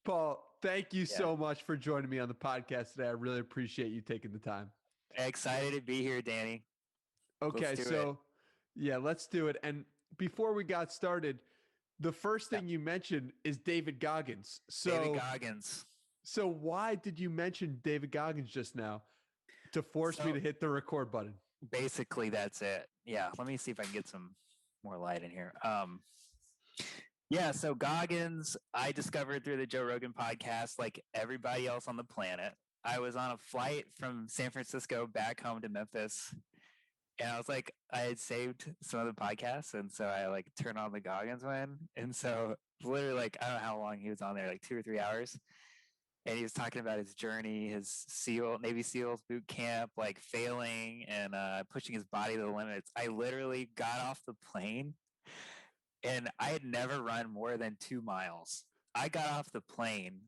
Paul, thank you Yeah. so much for joining me on the podcast today. I really appreciate you taking the time. Excited to be here, Danny. Let's Okay, do it. so yeah, let's do it. And before we got started, the first Yeah. thing you mentioned is David Goggins. David So, Goggins. so why did you mention David Goggins just now to force me So to hit the record button? basically that's it. Yeah. Let me see if I can get some more light in here. Yeah, so Goggins, I discovered through the Joe Rogan podcast, like everybody else on the planet. I was on a flight from San Francisco back home to Memphis. And I was like, I had saved some of the podcasts. And so I like turned on the Goggins one. And so literally like, I don't know how long he was on there, like 2 or 3 hours. And he was talking about his journey, his Navy SEALs boot camp, like failing and pushing his body to the limits. I literally got off the plane and I had never run more than 2 miles. I got off the plane,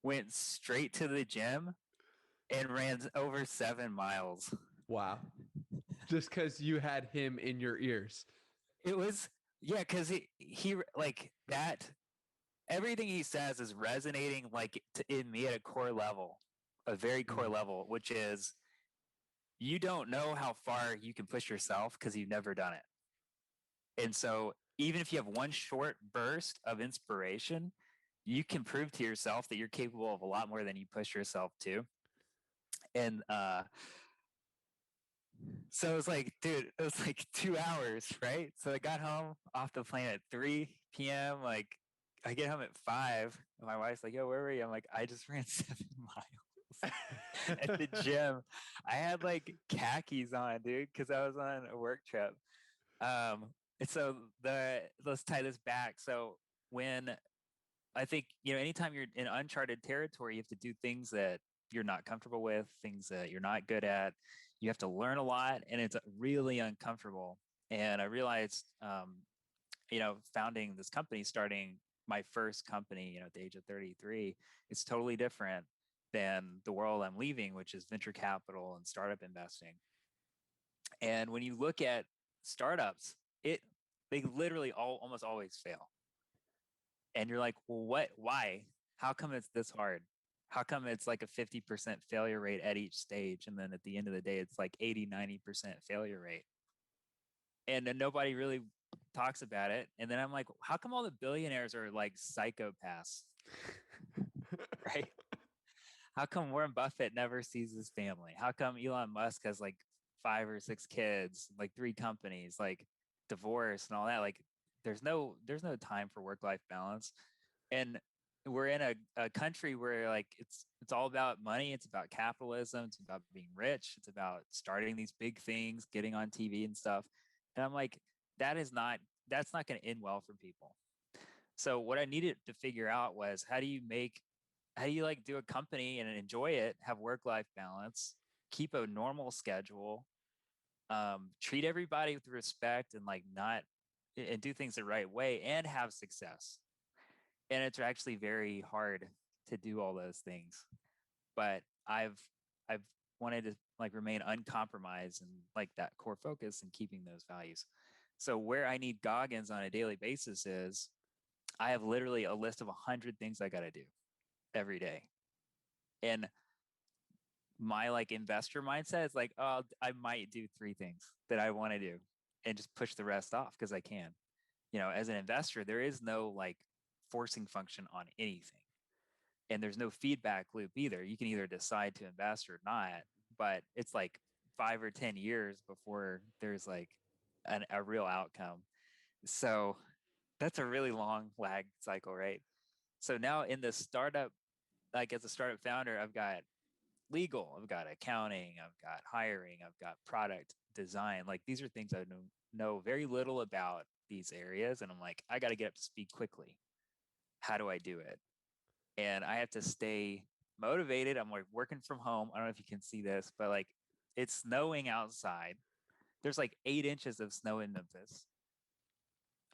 went straight to the gym, and ran over 7 miles. Wow. Just because you had him in your ears. It was, yeah, because he like that. Everything he says is resonating like in me at a core level, a very core Mm. level, which is you don't know how far you can push yourself because you've never done it. And so even if you have one short burst of inspiration, you can prove to yourself that you're capable of a lot more than you push yourself to. And so it was like, dude, it was like 2 hours, right? So I got home off the plane at 3 p.m. Like I get home at 5. And my wife's like, yo, where were you? I'm like, I just ran 7 miles at the gym. I had like khakis on, dude, because I was on a work trip. And so let's tie this back. So when I think, anytime you're in uncharted territory, you have to do things that you're not comfortable with, things that you're not good at. You have to learn a lot, and it's really uncomfortable. And I realized, founding this company, starting my first company, at the age of 33, it's totally different than the world I'm leaving, which is venture capital and startup investing. And when you look at startups, they literally almost always fail. And you're like, well, why? How come it's this hard? How come it's like a 50% failure rate at each stage? And then at the end of the day, it's like 80, 90% failure rate. And then nobody really talks about it. And then I'm like, how come all the billionaires are like psychopaths? Right? How come Warren Buffett never sees his family? How come Elon Musk has like 5 or 6 kids, like 3 companies, like divorce and all that? Like there's no time for work-life balance. And we're in a country where like it's all about money, it's about capitalism, it's about being rich, it's about starting these big things, getting on TV and stuff. And I'm like, that's not going to end well for people. So what I needed to figure out was how do you like do a company and enjoy it, have work-life balance, keep a normal schedule, treat everybody with respect and like not and do things the right way and have success. And it's actually very hard to do all those things. But I've wanted to like remain uncompromised and like that core focus and keeping those values. So where I need Goggins on a daily basis is I have literally a list of 100 things I got to do every day. And my like investor mindset is like, oh, I might do 3 things that I want to do and just push the rest off because I can. As an investor, there is no like forcing function on anything. And there's no feedback loop either. You can either decide to invest or not, but it's like 5 or 10 years before there's like a real outcome. So that's a really long lag cycle, right? So now in the startup, like as a startup founder, I've got legal, I've got accounting, I've got hiring, I've got product design. Like these are things I know very little about these areas. And I'm like, I got to get up to speed quickly. How do I do it? And I have to stay motivated. I'm like working from home. I don't know if you can see this, but like it's snowing outside. There's like 8 inches of snow in Memphis.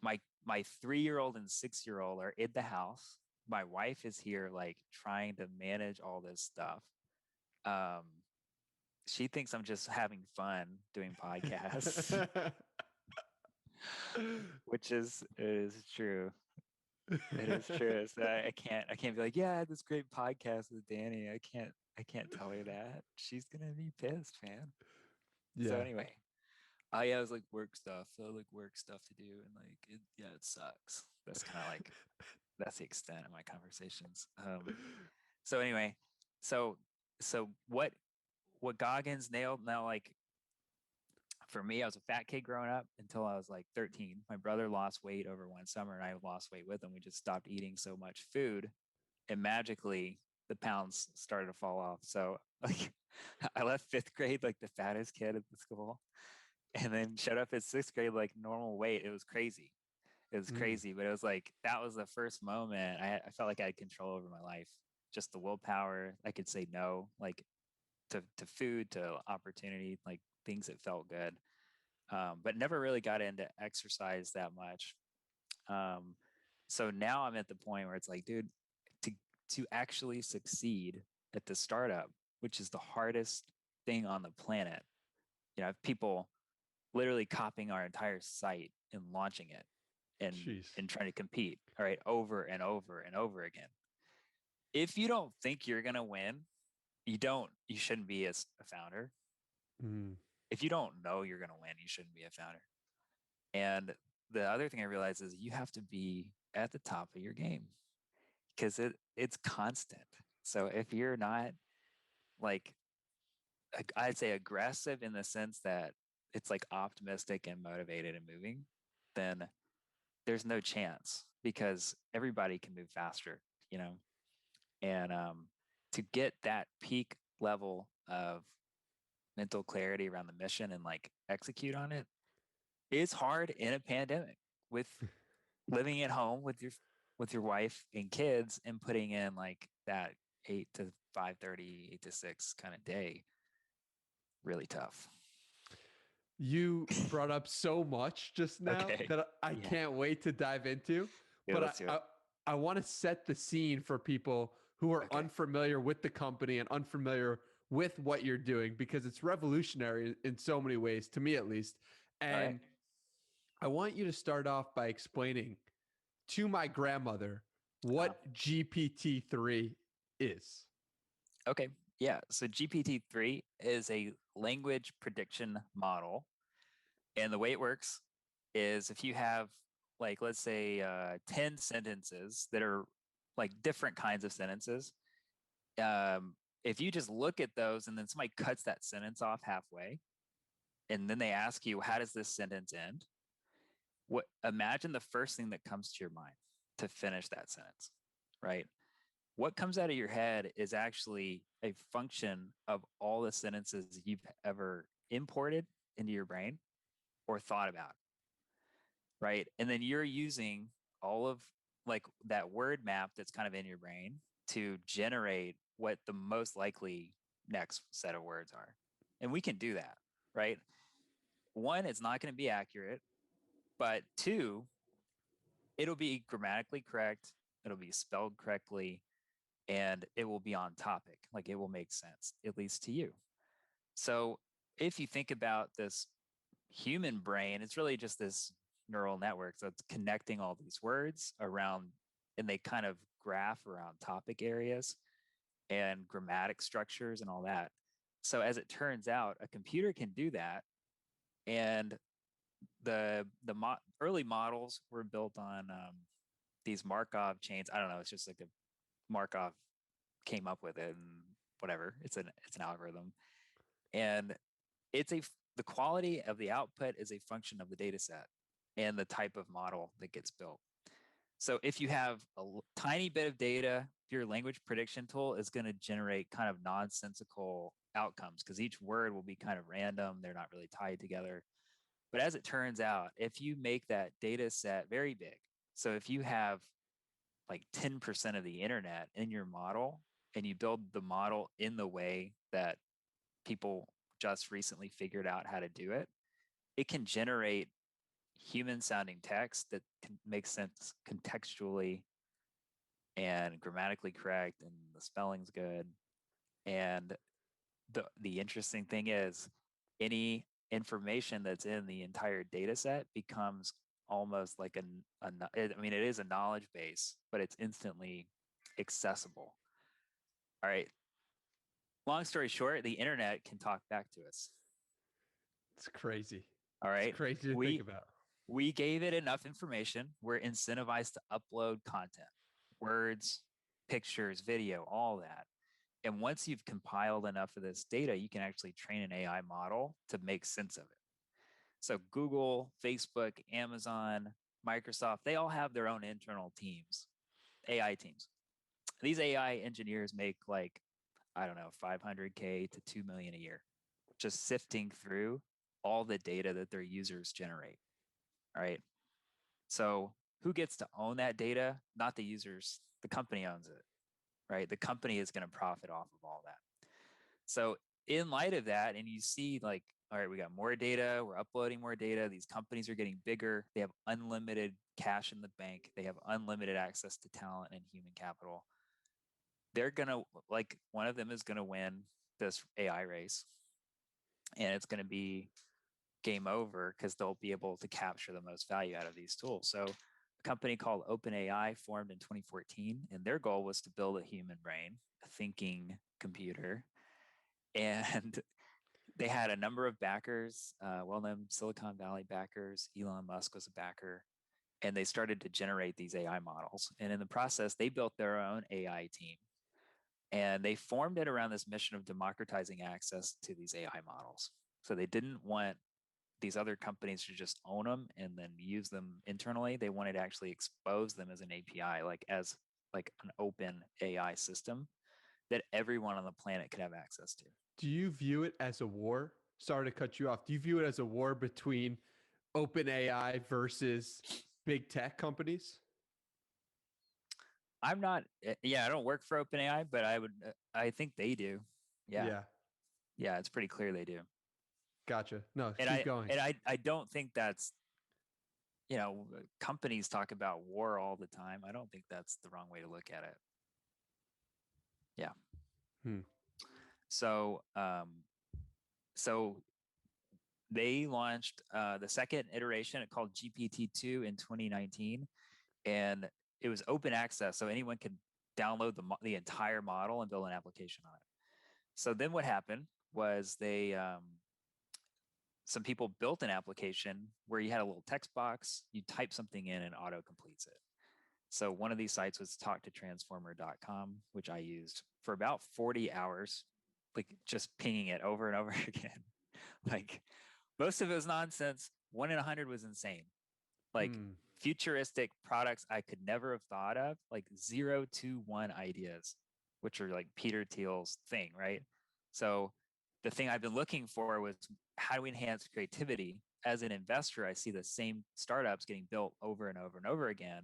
My 3-year-old and 6-year-old are in the house. My wife is here like trying to manage all this stuff. Um, she thinks I'm just having fun doing podcasts, which is true. It is true. So I can't be like, yeah, I had this great podcast with Danny. I can't tell her that. She's gonna be pissed, man. So Yeah. anyway, yeah, it was like work stuff. So like work stuff to do, and like yeah, it sucks. That's kind of like that's the extent of my conversations. So anyway, so so what Goggins nailed now, like for me, I was a fat kid growing up until I was like 13. My brother lost weight over one summer, and I lost weight with him. We just stopped eating so much food, and magically the pounds started to fall off. So like I left fifth grade like the fattest kid at the school, and then showed up at sixth grade like normal weight. It was crazy. It was Mm, crazy, but it was like that was the first moment I felt like I had control over my life. Just the willpower. I could say no, like to food, to opportunity, like things that felt good. But never really got into exercise that much. Um, so now I'm at the point where it's like, dude, to to actually succeed at the startup, which is the hardest thing on the planet. You know, people literally copying our entire site and launching it jeez. and trying to compete, all right, over and over and over again. If you don't think you're gonna win, you shouldn't be as a founder. Mm, If you don't know you're gonna win, you shouldn't be a founder. And the other thing I realized is you have to be at the top of your game because it's constant. So if you're not like I'd say aggressive in the sense that it's like optimistic and motivated and moving, then there's no chance because everybody can move faster, you know. And to get that peak level of mental clarity around the mission and like execute on it is hard in a pandemic with living at home with your wife and kids and putting in like that 8 to 5:30, 8 to 6 kind of day. Really tough. you brought up so much just now Okay. that I Yeah. can't wait to dive into, Yeah, but let's do it. I want to set the scene for people who are Okay. unfamiliar with the company and unfamiliar with what you're doing because it's revolutionary in so many ways, to me at least. All right. And I want you to start off by explaining to my grandmother Uh-huh. what GPT-3 is. Okay. Yeah. So GPT-3 is a language prediction model. And the way it works is if you have, like, let's say 10 sentences that are like different kinds of sentences, if you just look at those and then somebody cuts that sentence off halfway, and then they ask you, how does this sentence end? What imagine the first thing that comes to your mind to finish that sentence, right? What comes out of your head is actually a function of all the sentences you've ever imported into your brain or thought about, right? And then you're using all of like that word map that's kind of in your brain to generate what the most likely next set of words are. And we can do that, right? One, it's not going to be accurate, but two, it'll be grammatically correct, it'll be spelled correctly, and it will be on topic. Like it will make sense, at least to you. So if you think about this human brain, it's really just this neural network. So it's connecting all these words around, and they kind of graph around topic areas and grammatic structures and all that. So as it turns out, a computer can do that. And early models were built on these Markov chains. I don't know. It's just like a Markov came up with it and whatever. It's an algorithm, and it's a the quality of the output is a function of the data set and the type of model that gets built. So if you have a tiny bit of data, your language prediction tool is going to generate kind of nonsensical outcomes because each word will be kind of random. They're not really tied together. But as it turns out, if you make that data set very big, so if you have like 10% of the internet in your model and you build the model in the way that people just recently figured out how to do it, it can generate human sounding text that can make sense contextually and grammatically correct and the spelling's good. And the interesting thing is any information that's in the entire data set becomes almost like I mean, it is a knowledge base, but it's instantly accessible. All right. Long story short, the internet can talk back to us. It's crazy. All It's right. crazy to think We about. we gave it enough information. We're incentivized to upload content, words, pictures, video, all that. And once you've compiled enough of this data, you can actually train an AI model to make sense of it. So Google, Facebook, Amazon, Microsoft, they all have their own internal teams, AI teams. These AI engineers make like, I don't know, 500K to 2 million a year, just sifting through all the data that their users generate. All right. So who gets to own that data? Not the users. The company owns it, right? The company is going to profit off of all that. So in light of that, and you see like, all right, we got more data, we're uploading more data. These companies are getting bigger. They have unlimited cash in the bank. They have unlimited access to talent and human capital. They're going to, like, one of them is going to win this AI race, and it's going to be game over because they'll be able to capture the most value out of these tools. So a company called OpenAI formed in 2014, and their goal was to build a human brain, a thinking computer. And they had a number of backers, well-known Silicon Valley backers. Elon Musk was a backer. And they started to generate these AI models. And in the process, they built their own AI team. And they formed it around this mission of democratizing access to these AI models. So they didn't want these other companies to just own them and then use them internally. They wanted to actually expose them as an API, like as like an open AI system that everyone on the planet could have access to. Do you view it as a war? Sorry to cut you off. Do you view it as a war between OpenAI versus big tech companies? I'm not, yeah, I don't work for OpenAI, but I think they do. Yeah. Yeah, Yeah. It's pretty clear they do. gotcha. No, And keep going. I don't think that's, companies talk about war all the time. I don't think that's the wrong way to look at it. Yeah. Hmm. So, so they launched the second iteration called GPT-2 in 2019, and it was open access, so anyone could download the entire model and build an application on it. So then what happened was some people built an application where you had a little text box, you type something in and auto completes it. So one of these sites was talktotransformer.com, which I used for about 40 hours, like just pinging it over and over again. Like most of it was nonsense. 1 in 100 was insane. Like futuristic products I could never have thought of, like 0 to 1 ideas, which are like Peter Thiel's thing, right? So the thing I've been looking for was how do we enhance creativity? As an investor, I see the same startups getting built over and over and over again.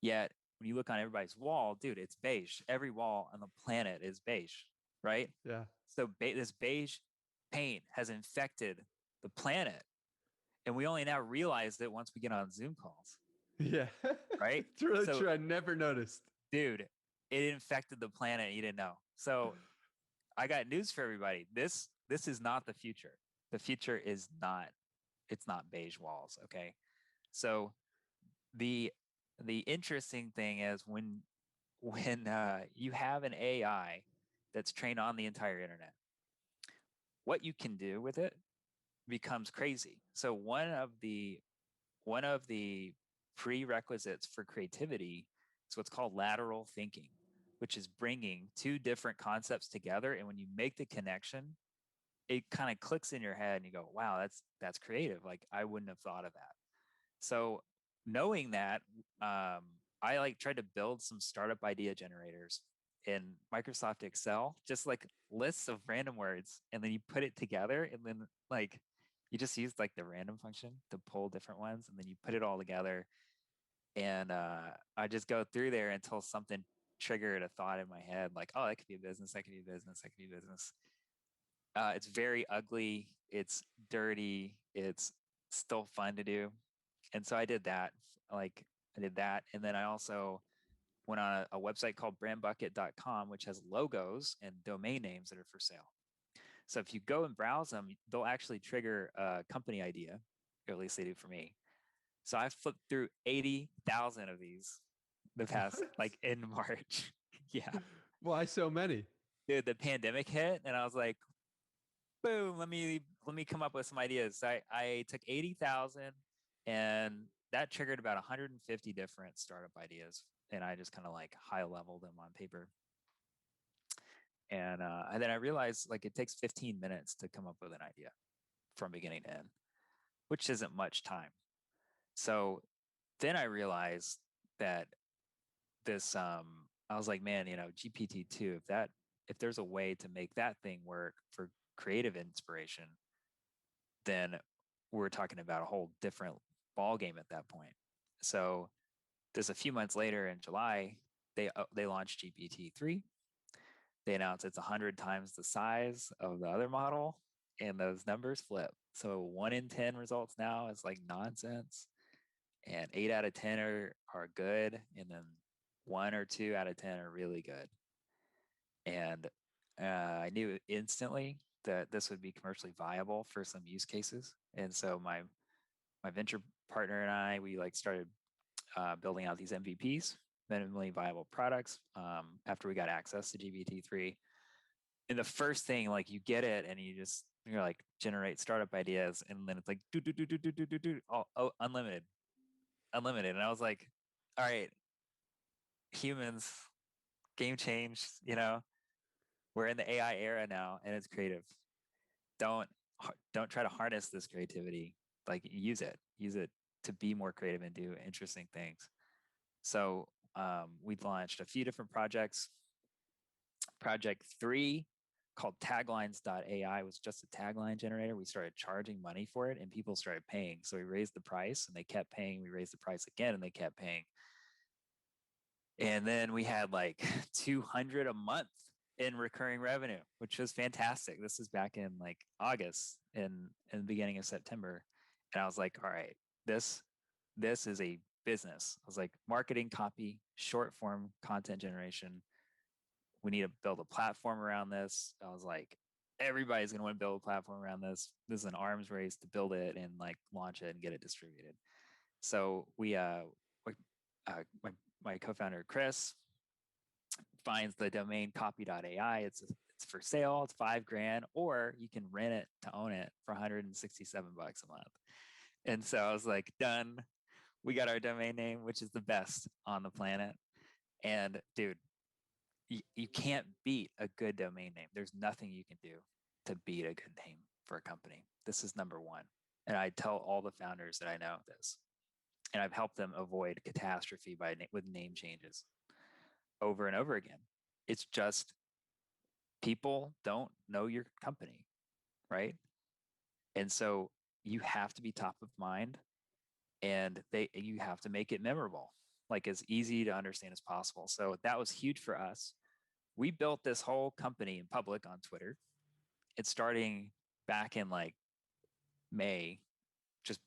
Yet when you look on everybody's wall, dude, it's beige. Every wall on the planet is beige, right? Yeah. So this beige paint has infected the planet. And we only now realize it once we get on Zoom calls, Yeah. right? It's really So, true. I never noticed. dude, it infected the planet. You didn't know. So I got news for everybody. This is not the future. The future is not. It's not beige walls. Okay. So the interesting thing is when you have an AI that's trained on the entire internet, what you can do with it becomes crazy. So one of the prerequisites for creativity is what's called lateral thinking, which is bringing two different concepts together. And when you make the connection, it kind of clicks in your head and you go, wow, that's creative. Like I wouldn't have thought of that. So knowing that, I like tried to build some startup idea generators in Microsoft Excel, just like lists of random words, and then you put it together, and then like you just use like the random function to pull different ones, and then you put it all together. And I just go through there until something triggered a thought in my head, like, oh, that could be a business, that could be a business, that could be a business. It's very ugly, it's dirty, it's still fun to do. And so I did that. Like I did that. And then I also went on a website called brandbucket.com, which has logos and domain names that are for sale. So if you go and browse them, they'll actually trigger a company idea, or at least they do for me. So I flipped through 80,000 of these the past, What? like in March. Yeah. Why so many? Dude, the pandemic hit and I was like, boom, let me come up with some ideas. So I took 80,000 and that triggered about 150 different startup ideas. And I just kind of like high leveled them on paper. And then I realized like it takes 15 minutes to come up with an idea from beginning to end, which isn't much time. So then I realized that this I was like, man, GPT-2, if there's a way to make that thing work for creative inspiration, then we're talking about a whole different ball game at that point. So there's a few months later in July, they launched GPT-3. They announced it's 100 times the size of the other model, and those numbers flip. So 1 in 10 results now is like nonsense, and 8 out of 10 are good, and then 1 or 2 out of 10 are really good. And I knew instantly that this would be commercially viable for some use cases. And so my venture partner and I, we like started building out these MVPs, minimally viable products, after we got access to GPT-3. And the first thing, like you get it and you're like generate startup ideas, and then it's like oh, unlimited. And I was like, all right, humans, game change, we're in the AI era now and it's creative. Don't try to harness this creativity. Like use it to be more creative and do interesting things. So we launched a few different projects. Project 3, called taglines.ai, was just a tagline generator. We started charging money for it and people started paying. So we raised the price and they kept paying. We raised the price again and they kept paying. And then we had like 200 a month in recurring revenue, which was fantastic. This is back in like August and in the beginning of September. And I was like, all right, this is a business. I was like, marketing, copy, short form content generation. We need to build a platform around this. I was like, everybody's going to want to build a platform around this. This is an arms race to build it and like launch it and get it distributed. So my co-founder Chris finds the domain copy.ai. It's for sale. It's $5,000, or you can rent it to own it for $167 a month. And so I was like, done. We got our domain name, which is the best on the planet. And dude, you can't beat a good domain name. There's nothing you can do to beat a good name for a company. This is number one. And I tell all the founders that I know this. And I've helped them avoid catastrophe with name changes over and over again. It's just people don't know your company, right? And so you have to be top of mind, and you have to make it memorable, like as easy to understand as possible. So that was huge for us. We built this whole company in public on Twitter. It's starting back in like May, just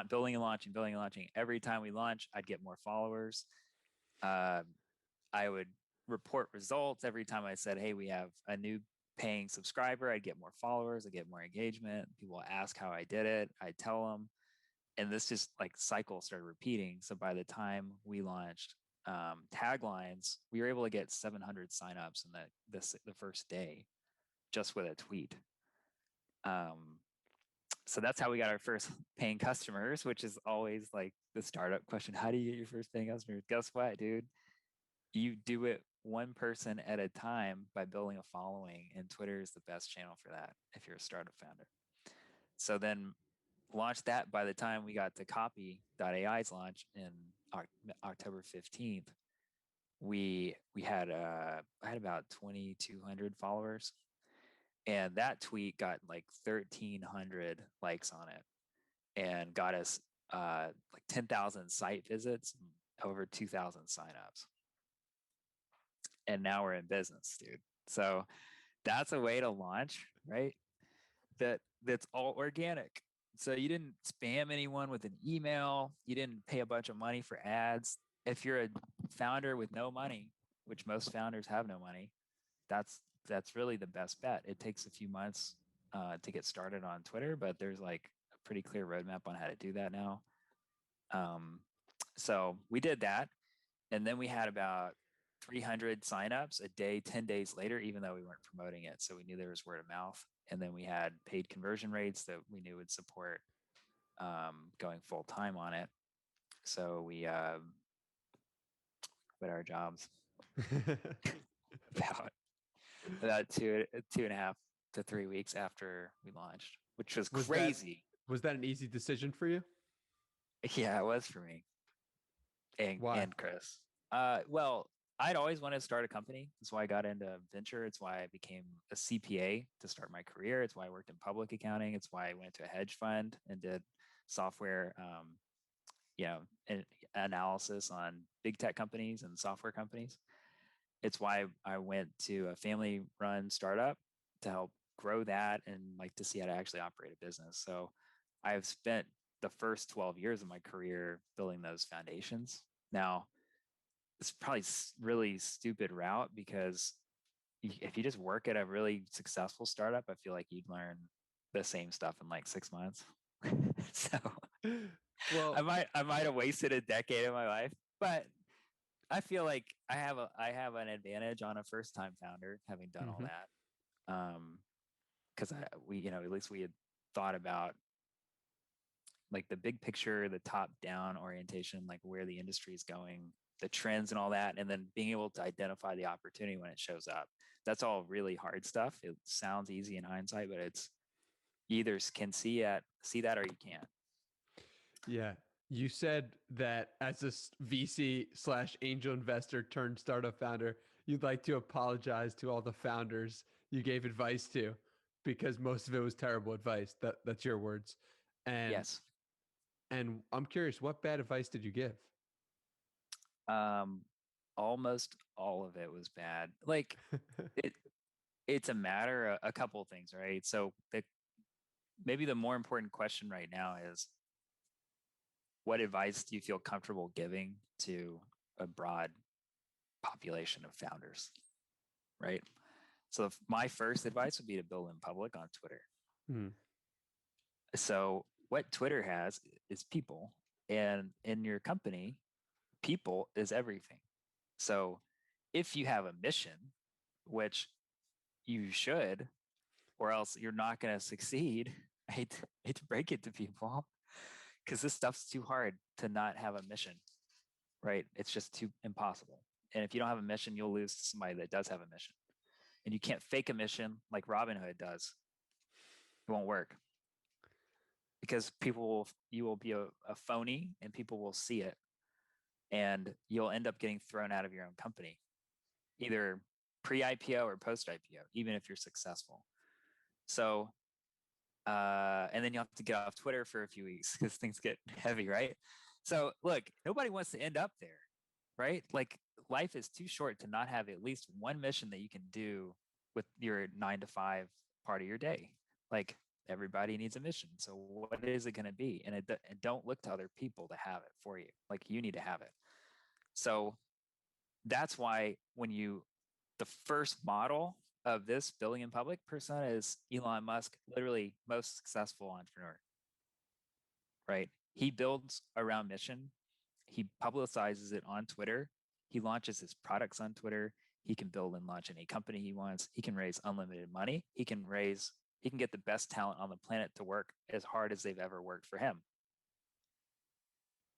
building and launching. Every time we launch, I'd get more followers. I would report results every time I said, hey, we have a new paying subscriber. I'd get more followers, I'd get more engagement. People ask how I did it. I tell them. And this just like cycle started repeating. So by the time we launched taglines, we were able to get 700 signups in the first day just with a tweet. So that's how we got our first paying customers, which is always like the startup question. How do you get your first paying customers? Guess what, dude? You do it one person at a time by building a following, and Twitter is the best channel for that if you're a startup founder. So then launched that. By the time we got to copy.ai's launch in October 15th, we had I had about 2,200 followers, and that tweet got like 1,300 likes on it and got us like 10,000 site visits, over 2,000 signups. And now we're in business, dude. So that's a way to launch, right? That's all organic. So you didn't spam anyone with an email. You didn't pay a bunch of money for ads. If you're a founder with no money, which most founders have no money, that's really the best bet. It takes a few months to get started on Twitter, but there's like a pretty clear roadmap on how to do that now. So we did that. And then we had about 300 signups a day, 10 days later, even though we weren't promoting it. So we knew there was word of mouth. And then we had paid conversion rates that we knew would support going full time on it. So we quit our jobs about two and a half to 3 weeks after we launched, which was crazy. Was that an easy decision for you? Yeah, it was for me and Chris. Well, I'd always wanted to start a company. That's why I got into venture. It's why I became a CPA to start my career. It's why I worked in public accounting. It's why I went to a hedge fund and did software, analysis on big tech companies and software companies. It's why I went to a family-run startup to help grow that and like to see how to actually operate a business. So I've spent the first 12 years of my career building those foundations. Now, it's probably really stupid route because if you just work at a really successful startup, I feel like you'd learn the same stuff in like 6 months. So well, I might have wasted a decade of my life, but I feel like I have an advantage on a first time founder having done all that. Because we at least we had thought about like the big picture, the top down orientation, like where the industry is going, the trends and all that, and then being able to identify the opportunity when it shows up. That's all really hard stuff. It sounds easy in hindsight, but it's either can see that or you can't. Yeah. You said that as a VC / angel investor turned startup founder, you'd like to apologize to all the founders you gave advice to because most of it was terrible advice. That's your words. And Yes. And I'm curious, what bad advice did you give? Almost all of it was bad. Like it's a matter of a couple of things, right? So maybe the more important question right now is what advice do you feel comfortable giving to a broad population of founders, right? So my first advice would be to build in public on Twitter. So what Twitter has is people, and in your company, people is everything. So if you have a mission, which you should, or else you're not going to succeed. I hate to break it to people because this stuff's too hard to not have a mission, right? It's just too impossible. And if you don't have a mission, you'll lose to somebody that does have a mission. And you can't fake a mission like Robinhood does. It won't work because you will be a phony and people will see it. And you'll end up getting thrown out of your own company, either pre-IPO or post-IPO, even if you're successful. So, and then you have to get off Twitter for a few weeks because things get heavy, right? So look, nobody wants to end up there, right? Like life is too short to not have at least one mission that you can do with your 9 to 5 part of your day. Like everybody needs a mission. So what is it going to be? And don't look to other people to have it for you. Like you need to have it. So that's why the first model of this building in public persona is Elon Musk, literally most successful entrepreneur, right? He builds around mission. He publicizes it on Twitter. He launches his products on Twitter. He can build and launch any company he wants. He can raise unlimited money. He can get the best talent on the planet to work as hard as they've ever worked for him.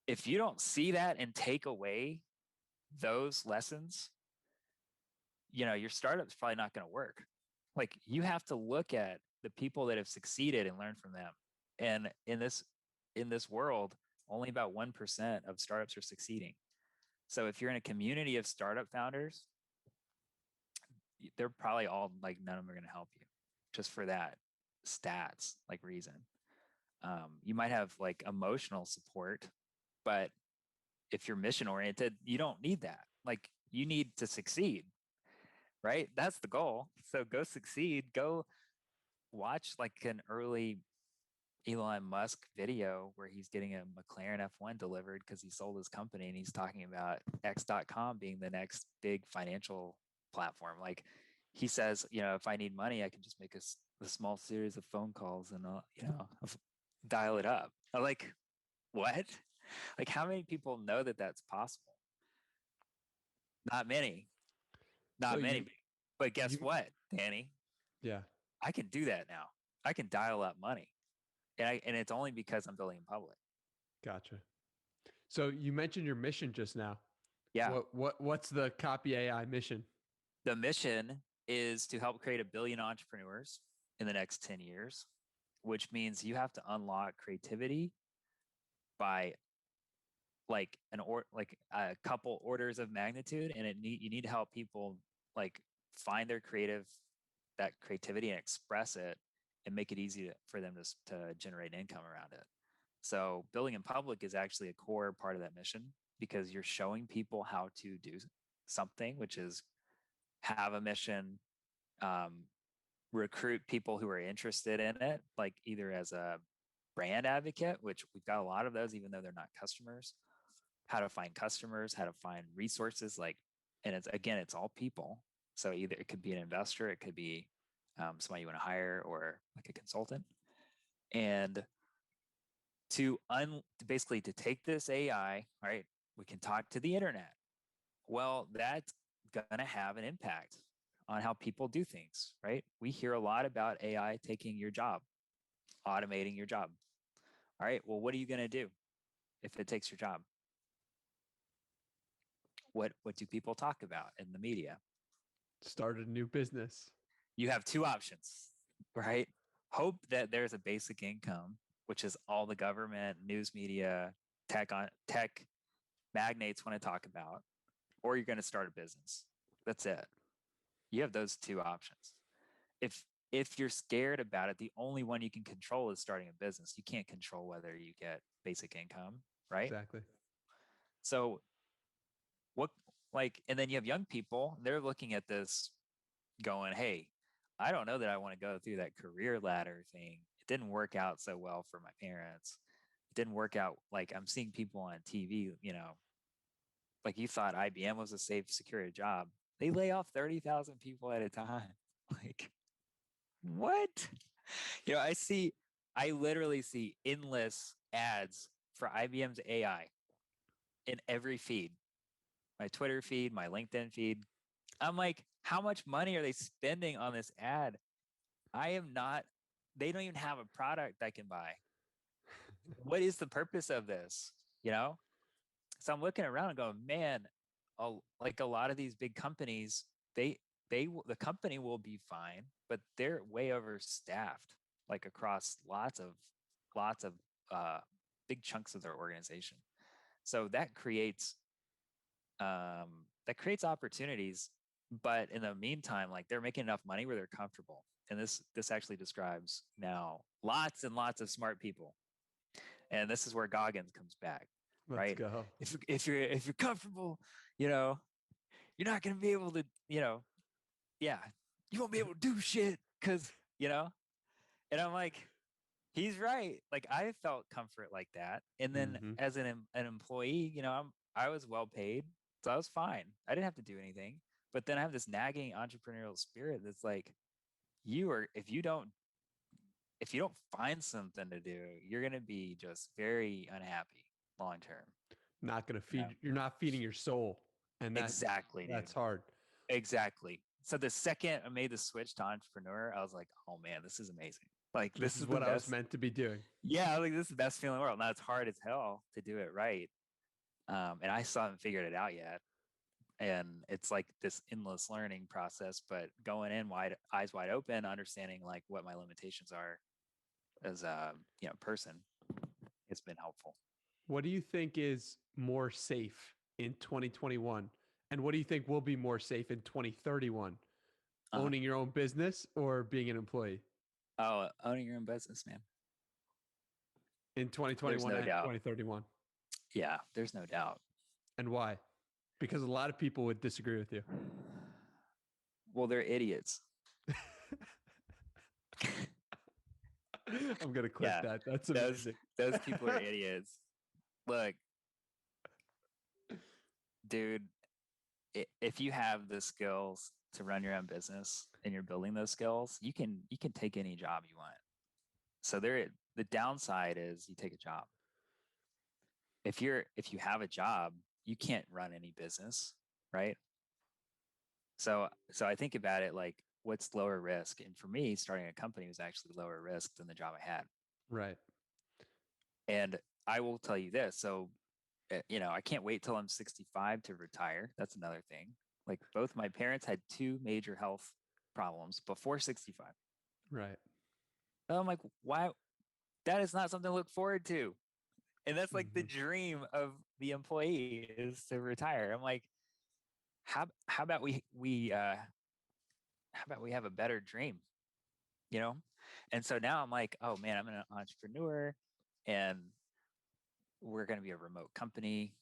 If you don't see that and take away those lessons, your startup's probably not going to work. Like you have to look at the people that have succeeded and learn from them. And in this world, only about 1% of startups are succeeding. So if you're in a community of startup founders, they're probably all like none of them are going to help you just for that stats like reason. You might have like emotional support, but if you're mission oriented, you don't need that. Like you need to succeed, right? That's the goal. So go succeed. Go watch like an early Elon Musk video where he's getting a McLaren F1 delivered because he sold his company, and he's talking about X.com being the next big financial platform. Like he says, if I need money, I can just make a small series of phone calls and I'll dial it up. I'm like, what? Like, how many people know that that's possible? Not many. So Not many. But guess you, what, Danny? yeah, I can do that now. I can dial up money. And it's only because I'm building in public. gotcha. So you mentioned your mission just now. Yeah. What's the Copy AI mission? The mission is to help create 1 billion entrepreneurs in the next 10 years, which means you have to unlock creativity by like a couple orders of magnitude, and you need to help people like find their creativity and express it and make it easy for them to generate income around it. So building in public is actually a core part of that mission, because you're showing people how to do something, which is have a mission, um, recruit people who are interested in it, like either as a brand advocate, which we've got a lot of those, even though they're not customers, how to find customers, how to find resources, and it's all people. So either it could be an investor, it could be somebody you want to hire, or like a consultant. And basically to take this AI, right, we can talk to the internet. Well, that's going to have an impact on how people do things, right? We hear a lot about AI taking your job, automating your job. All right, well, what are you going to do if it takes your job? What do people talk about in the media? Start a new business. You have two options, right? Hope that there's a basic income, which is all the government, news media, tech magnates want to talk about, or you're going to start a business. That's it. You have those two options. If you're scared about it, the only one you can control is starting a business. You can't control whether you get basic income, right? Exactly. So and then you have young people, they're looking at this going, hey, I don't know that I want to go through that career ladder thing. It didn't work out so well for my parents. It didn't work out. Like, I'm seeing people on TV, like, you thought IBM was a safe, secure job. They lay off 30,000 people at a time. Like, what? I literally see endless ads for IBM's AI in every feed, my Twitter feed, my LinkedIn feed. I'm like, how much money are they spending on this ad? They don't even have a product I can buy. What is the purpose of this? You know? So I'm looking around and going, man, like a lot of these big companies, the company will be fine, but they're way overstaffed, like across lots of uh, big chunks of their organization. So that creates opportunities, but in the meantime, like, they're making enough money where they're comfortable. And this actually describes now lots and lots of smart people. And this is where Goggins comes back, Let's right? go. If you're comfortable, you're not going to be able to, yeah, you won't be able to do shit because, and I'm like, he's right. Like, I felt comfort like that. And then Mm-hmm. as an employee, I was well paid, so I was fine. I didn't have to do anything. But then I have this nagging entrepreneurial spirit that's like, if you don't find something to do, you're going to be just very unhappy long term. Not gonna feed. You're not feeding your soul, and Exactly, dude. that's hard. Exactly. So the second I made the switch to entrepreneur, I was like, oh man, this is amazing. Like, This this is is the what I was best. meant to be doing. Yeah, like, this is the best feeling in the world. Now, it's hard as hell to do it right. And I still haven't figured it out yet. And it's like this endless learning process, but going in eyes wide open, understanding like what my limitations are as a person, it's been helpful. What do you think is more safe in 2021? And what do you think will be more safe in 2031? Uh, Owning your own business or being an employee owning your own business, man. in There's 2021 no and doubt. 2031? Yeah, there's no doubt. And why? Because a lot of people would disagree with you. Well, they're idiots. I'm going to clip Yeah, that. That's those amazing. those people are idiots. Look, dude, if you have the skills to run your own business and you're building those skills, you can take any job you want. So the downside is you take a job. if you have a job, you can't run any business, right? So I think about it like, what's lower risk? And for me, starting a company was actually lower risk than the job I had. Right. And I will tell you this. So, I can't wait till I'm 65 to retire. That's another thing. Like, both my parents had two major health problems before 65. Right. And I'm like, why? That is not something to look forward to. And that's like the Hmm. dream of the employee, is to retire. I'm like, how about we have a better dream, you know? And so now I'm like, oh man, I'm an entrepreneur, and we're going to be a remote company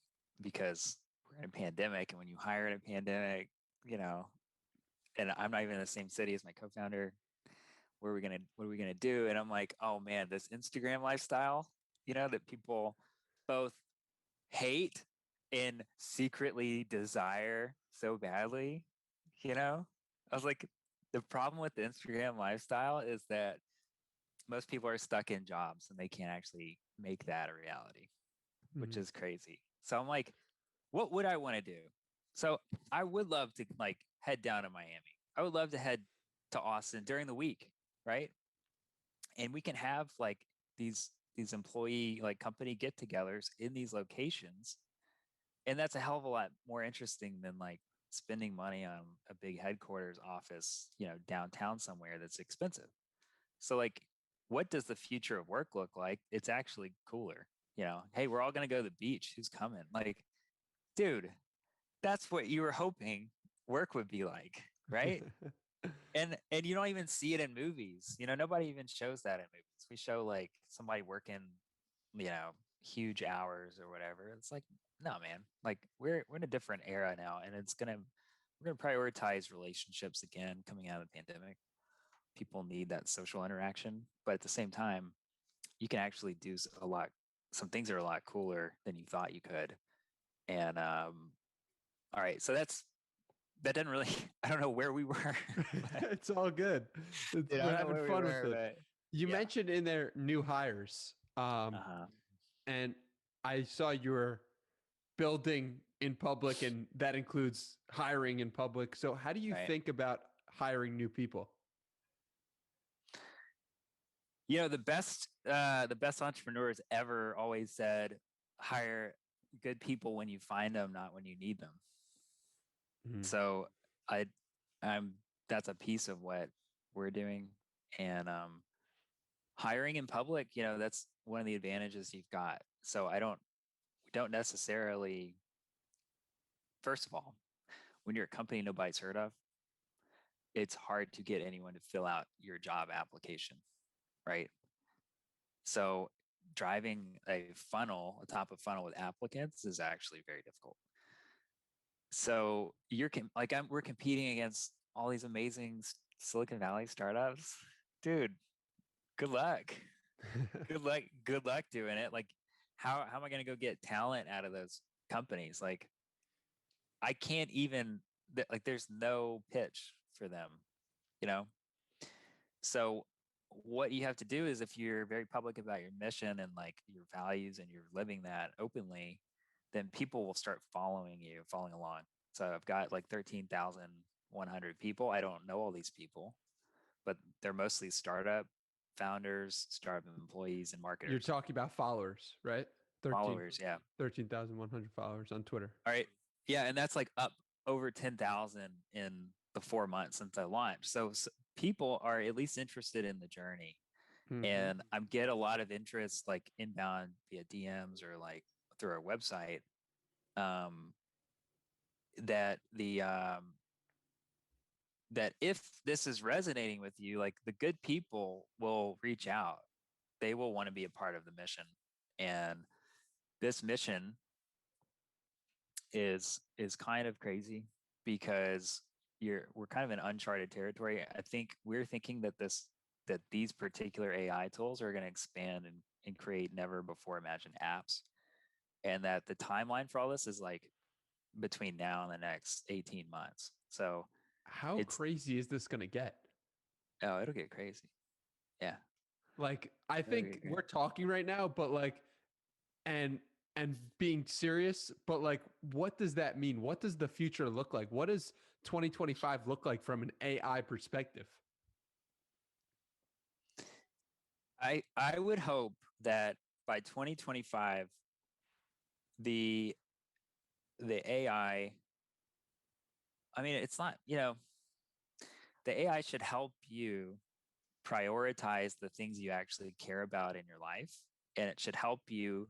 because we're in a pandemic. And when you hire in a pandemic, you know, and I'm not even in the same city as my co-founder, what are we gonna do? And I'm like, oh man, this Instagram lifestyle, that people both hate and secretly desire so badly, you know? I was like, the problem with the Instagram lifestyle is that most people are stuck in jobs and they can't actually make that a reality, which Hmm. is crazy. So I'm like, what would I want to do? So I would love to like head down to Miami. I would love to head to Austin during the week, right? And we can have like these employee like company get-togethers in these locations, and that's a hell of a lot more interesting than like spending money on a big headquarters office, downtown somewhere that's expensive. So like, what does the future of work look like? It's actually cooler. Hey, we're all going to go to the beach. Who's coming? Like, dude, that's what you were hoping work would be like, right? And you don't even see it in movies. Nobody even shows that in movies. We show like somebody working, you know, huge hours or whatever. It's like, no, man. Like, we're in a different era now, and we're gonna prioritize relationships again coming out of the pandemic. People need that social interaction, but at the same time, you can actually do a lot. Some things are a lot cooler than you thought you could. And all right, so that didn't really. I don't know where we were, but It's all good. I We're don't know having where we fun with were, it. but You yeah. mentioned in there new hires, Uh-huh. and I saw you were building in public, and that includes hiring in public. So, how do you Right. think about hiring new people? The best entrepreneurs ever always said, hire good people when you find them, not when you need them. Mm. So I I'm that's a piece of what we're doing. And hiring in public, that's one of the advantages you've got. So we don't necessarily, first of all, when you're a company nobody's heard of, it's hard to get anyone to fill out your job application, right? So driving a top of funnel with applicants is actually very difficult. So we're competing against all these amazing Silicon Valley startups. Dude, good luck. Good luck. Good luck doing it. Like, how am I going to go get talent out of those companies? Like, I can't even, like, there's no pitch for them, you know? So what you have to do is, if you're very public about your mission and like your values and you're living that openly, then people will start following along. So I've got like 13,100 people. I don't know all these people, but they're mostly startup founders, startup employees, and You're marketers. talking about followers, right? 13, Followers, yeah. 13,100 followers on Twitter. All right. Yeah, and that's like up over 10,000 in the 4 months since I launched. So people are at least interested in the journey. Hmm. And I get a lot of interest like inbound via DMs or like through our website, um, that the that if this is resonating with you, like, the good people will reach out. They will want to be a part of the mission. And this mission is kind of crazy because we're kind of in uncharted territory. I think we're thinking that these particular AI tools are going to expand and create never before imagined apps, and that the timeline for all this is like between now and the next 18 months. So How it's crazy is this going to get? it'll get crazy. Yeah, Like, I it'll think get we're crazy. talking right now, but like, and and being serious, but like, what does that mean? What does the future look like? What does 2025 look like from an AI perspective? I would hope that by 2025, the AI, I mean, it's not, the AI should help you prioritize the things you actually care about in your life, and it should help you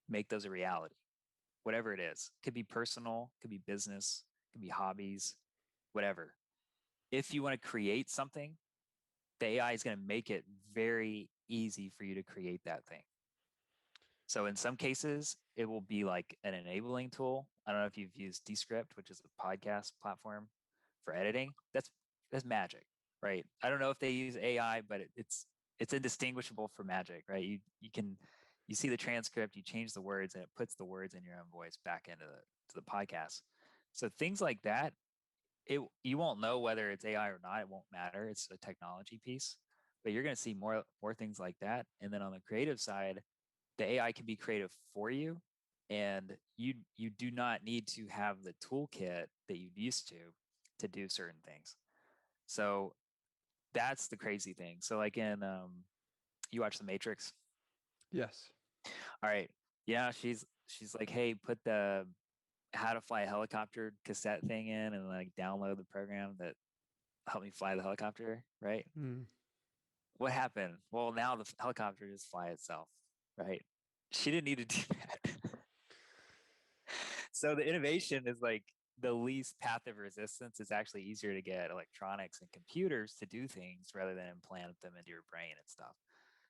make those a reality, whatever it is. Could be personal, could be business, could be hobbies, whatever. If you want to create something, the AI is going to make it very easy for you to create that thing. So in some cases, it will be like an enabling tool. I don't know if you've used Descript, which is a podcast platform for editing. That's magic, right? I don't know if they use AI, but it's indistinguishable from magic, right? You see the transcript, you change the words, and it puts the words in your own voice back into the podcast. So things like that, you won't know whether it's AI or not. It won't matter. It's a technology piece, but you're going to see more things like that. And then on the creative side, the AI can be creative for you, and you do not need to have the toolkit that you used to do certain things. So that's the crazy thing. So like in you watch The Matrix. Yes. All right. Yeah, she's like, hey, put the how to fly a helicopter cassette thing in and like download the program that helped me fly the helicopter, right? Mm. What happened? Well, now the helicopter just fly itself, right? She didn't need to do that. So the innovation is like the least path of resistance. It's actually easier to get electronics and computers to do things rather than implant them into your brain and stuff.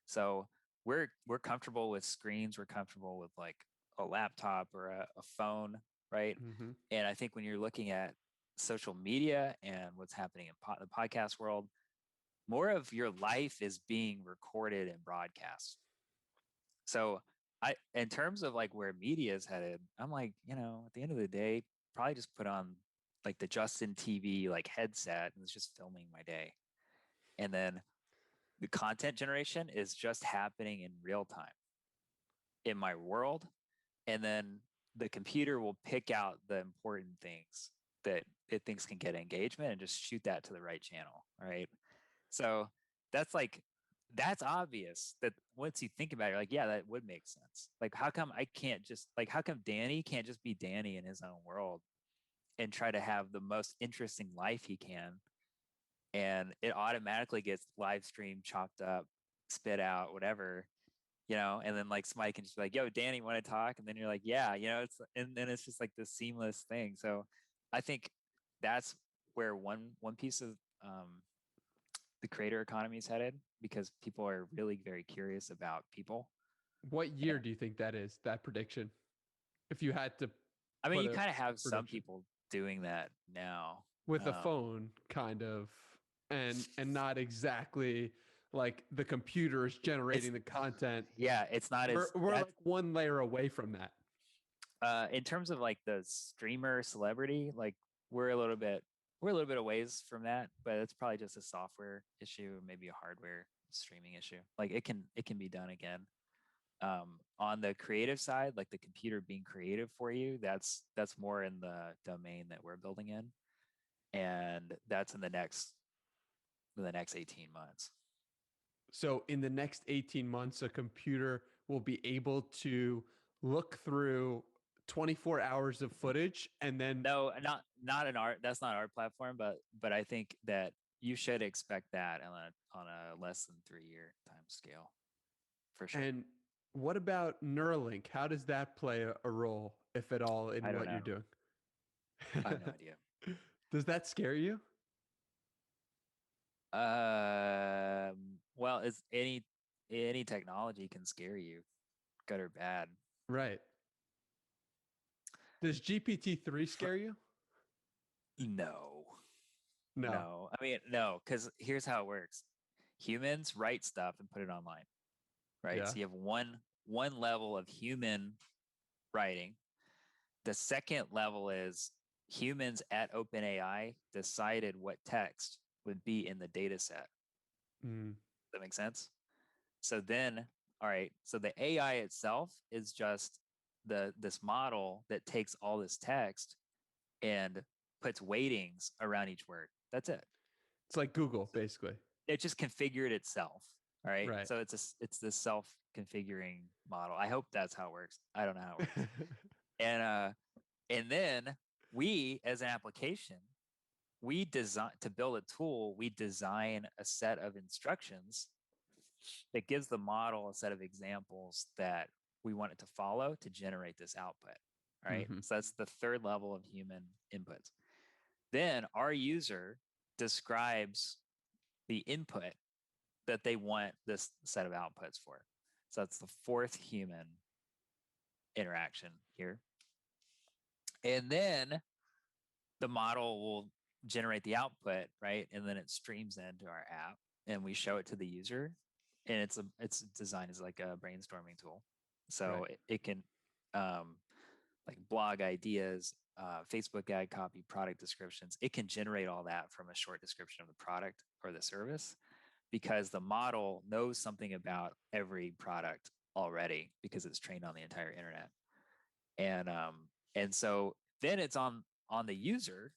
So we're comfortable with screens. We're comfortable with like a laptop or a phone, right? Mm-hmm. And I think when you're looking at social media and what's happening in the podcast world, more of your life is being recorded and broadcast. So in terms of like where media is headed, I'm like, at the end of the day, probably just put on like the Justin TV like headset and it's just filming my day. And then the content generation is just happening in real time in my world. And then the computer will pick out the important things that it thinks can get engagement and just shoot that to the right channel. Right. So that's obvious that once you think about it, you're like, yeah, that would make sense. Like, how come I can't just like, how come Danny can't just be Danny in his own world and try to have the most interesting life he can? And it automatically gets live streamed, chopped up, spit out, whatever, and then like somebody can just be like, yo, Danny, want to talk? And then you're like, yeah, and then it's just like this seamless thing. So I think that's where one piece of the creator economy is headed, because people are really very curious about people. What And year do you think that is, that prediction? If you had to I mean, put you a kind of have some prediction people doing that now. with a Um, phone, kind of, and not exactly like the computer is it's generating the content. yeah, it's not as We're that like one layer away from that. in terms of like the streamer celebrity, like we're a little bit we're a little bit a ways from that, but it's probably just a software issue, maybe a hardware streaming issue. Like it can be done again. On the creative side, like the computer being creative for you, that's more in the domain that we're building in, and that's in the next 18 months. So in the next 18 months, a computer will be able to look through 24 hours of footage and then No, not an art. That's not our platform, but I think that you should expect that on a less than 3 year time scale, for sure. and what about Neuralink? How does that play a role, if at all, I in don't what you're know. doing? I have no idea. Does that scare you? Well, it's any technology can scare you, good or bad. Right. Does GPT-3 For, scare you? no, No. no. I mean, no, because here's how it works. Humans write stuff and put it online, right? Yeah. So you have one level of human writing. The second level is humans at OpenAI decided what text would be in the data set. Mm. Does that make sense? So then, all right, so the AI itself is just this model that takes all this text and puts weightings around each word. That's it. It's like Google, basically. It just configured itself. All right. Right. So it's this self-configuring model. I hope that's how it works. I don't know how it works. And then we, as an application, we design to build a tool. We design a set of instructions that gives the model a set of examples that we want it to follow to generate this output. Right. Mm-hmm. So that's the third level of human inputs. Then our user describes the input that they want this set of outputs for. So that's the fourth human interaction here. And then the model will generate the output, right? And then it streams into our app and we show it to the user. And it's designed as like a brainstorming tool. So Right. it can like blog ideas, Facebook ad copy, product descriptions. It can generate all that from a short description of the product or the service because the model knows something about every product already because it's trained on the entire internet. And so then it's on the user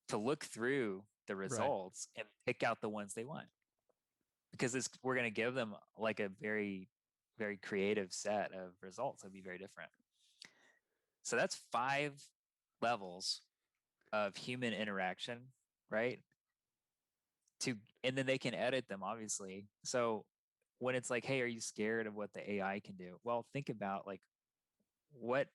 to look through the Right. results and pick out the ones they want because we're going to give them like a very, very creative set of results that'll be very different. So that's 5 levels of human interaction, right? And then they can edit them, obviously. So when it's like, hey, are you scared of what the AI can do? Well, think about like what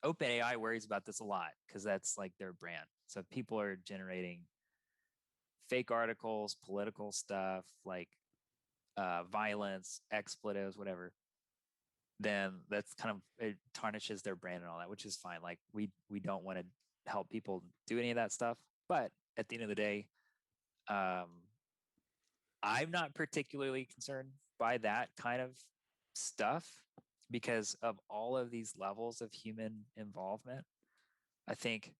OpenAI worries about this a lot because that's like their brand. So people are generating fake articles, political stuff, like violence, expletives, whatever. Then that's kind of it tarnishes their brand and all that, which is fine. Like we don't want to help people do any of that stuff. But at the end of the day, I'm not particularly concerned by that kind of stuff because of all of these levels of human involvement. I think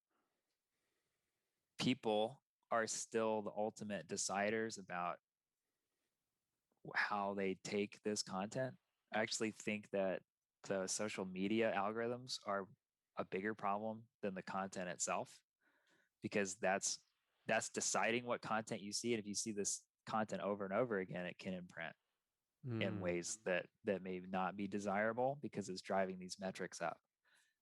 people are still the ultimate deciders about how they take this content. I actually think that the social media algorithms are a bigger problem than the content itself because that's deciding what content you see. And if you see this content over and over again, it can imprint in ways that may not be desirable because it's driving these metrics up.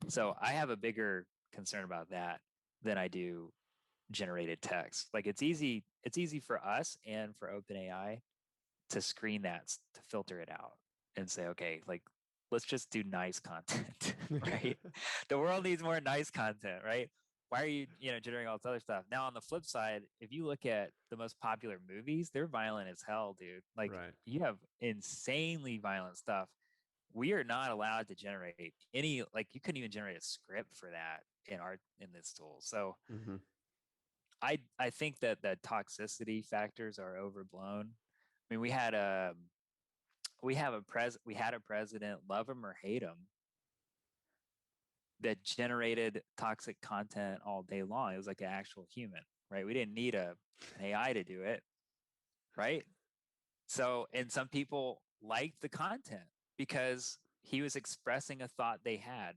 So I have a bigger concern about that than I do generated text. Like it's easy for us and for OpenAI to screen that, to filter it out and say, okay, like let's just do nice content, right? The world needs more nice content, right? Why are you generating all this other stuff? Now on the flip side, if you look at the most popular movies, they're violent as hell, dude. Like Right. you have insanely violent stuff. We are not allowed to generate any, like you couldn't even generate a script for that in this tool. So Mm-hmm. I think that the toxicity factors are overblown. I mean, we had a president, love him or hate him, that generated toxic content all day long. It was like an actual human, right? We didn't need an AI to do it, right? So, and some people liked the content because he was expressing a thought they had.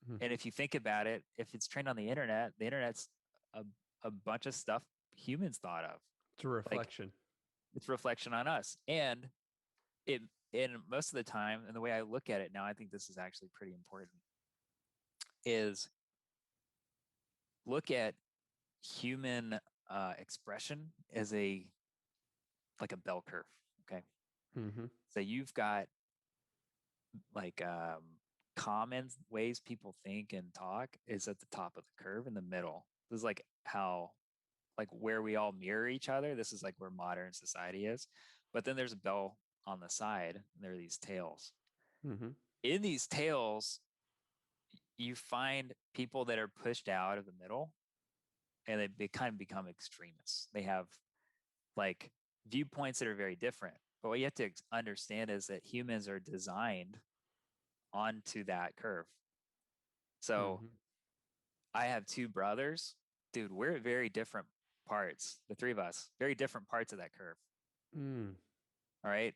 Mm-hmm. And if you think about it, if it's trained on the internet's a, a bunch of stuff humans thought of. It's a reflection. Like, it's a reflection on us. And it, and most of the time, and the way I look at it now, I think this is actually pretty important, is look at human expression as like a bell curve. Okay. Mm-hmm. So you've got like common ways people think and talk is at the top of the curve in the middle. This is like how, like where we all mirror each other. This is like where modern society is. But then there's a bell on the side, and there are these tails. Mm-hmm. In these tails, you find people that are pushed out of the middle and they kind of become extremists. They have like viewpoints that are very different. But what you have to understand is that humans are designed onto that curve. So Mm-hmm. I have 2 brothers. Dude, we're at very different parts, the 3 of us, very different parts of that curve. Mm. All right.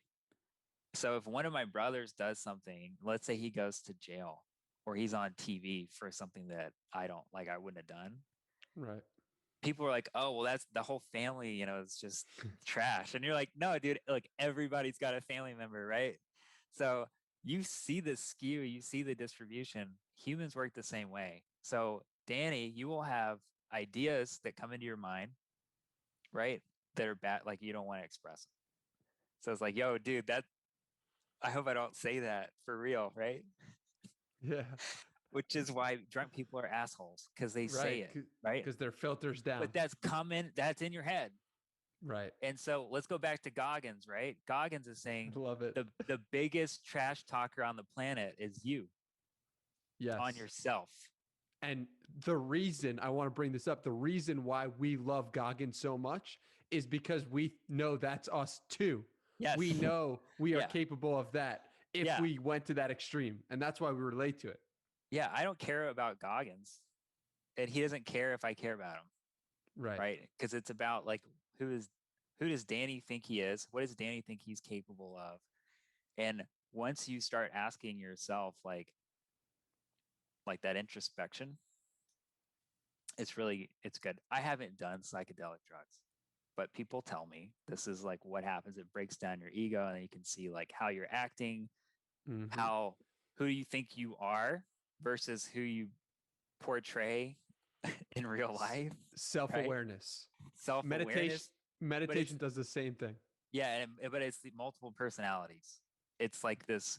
So if one of my brothers does something, let's say he goes to jail or he's on TV for something that I don't like, I wouldn't have done. Right. People are like, oh, well, that's the whole family, it's just trash. And you're like, no, dude, like everybody's got a family member, right? So you see the skew, you see the distribution. Humans work the same way. So, Danny, you will have ideas that come into your mind, right? That are bad, like you don't want to express them. So it's like, yo, dude, I hope I don't say that for real, right? Yeah. Which is why drunk people are assholes because they say Right. it, right? Because their filters down. But that's in your head. Right. And so let's go back to Goggins, right? Goggins is saying I love it. the biggest trash talker on the planet is you Yes. on yourself. And the reason I want to bring this up, the reason why we love Goggins so much is because we know that's us too. Yes. We know we are Yeah. capable of that if Yeah. we went to that extreme. And that's why we relate to it. Yeah. I don't care about Goggins. And he doesn't care if I care about him. Right. Right. Because it's about like who does Danny think he is? What does Danny think he's capable of? And once you start asking yourself like that introspection, it's good. I haven't done psychedelic drugs, but people tell me this is like what happens. It breaks down your ego, and you can see like how you're acting, who you think you are versus who you portray in real life. Self-awareness. Right? Self-awareness. Meditation does the same thing. Yeah, but it's the multiple personalities. It's like this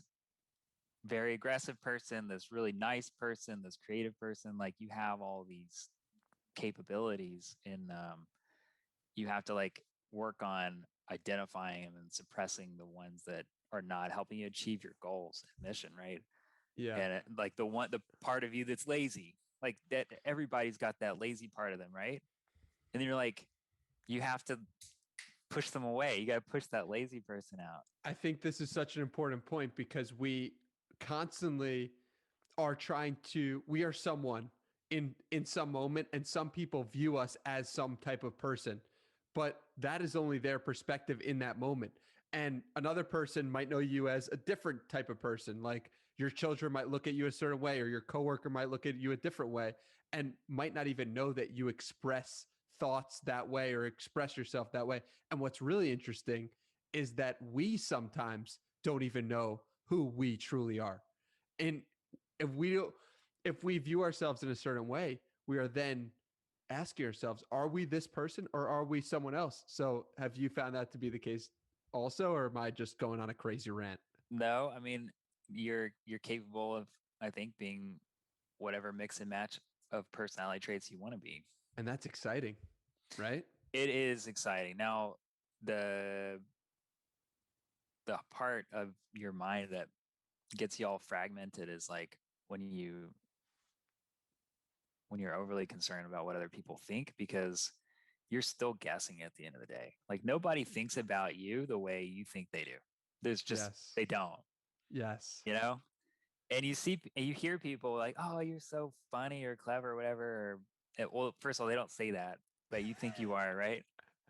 very aggressive person, this really nice person, this creative person. Like you have all these capabilities, and you have to like work on identifying them and suppressing the ones that are not helping you achieve your goals and mission, right? Yeah. And like the part of you that's lazy, like that everybody's got that lazy part of them, right? And then you're like, you have to push them away. You got to push that lazy person out. I think this is such an important point because we constantly are we are someone in some moment, and some people view us as some type of person, but that is only their perspective in that moment. And another person might know you as a different type of person. Like your children might look at you a certain way, or your coworker might look at you a different way, and might not even know that you express thoughts that way or express yourself that way. And what's really interesting is that we sometimes don't even know who we truly are. And if we view ourselves in a certain way, we are then asking ourselves, are we this person or are we someone else? So have you found that to be the case also, or am I just going on a crazy rant? No, I mean, you're capable of, I think, being whatever mix and match of personality traits you want to be. And that's exciting, right? It is exciting. Now, the part of your mind that gets you all fragmented is like when you're overly concerned about what other people think, because you're still guessing at the end of the day. Like nobody thinks about you the way you think they do. There's just, they don't. Yes. And you hear people like, oh, you're so funny or clever or whatever. Well, first of all, they don't say that, but you think you are, right?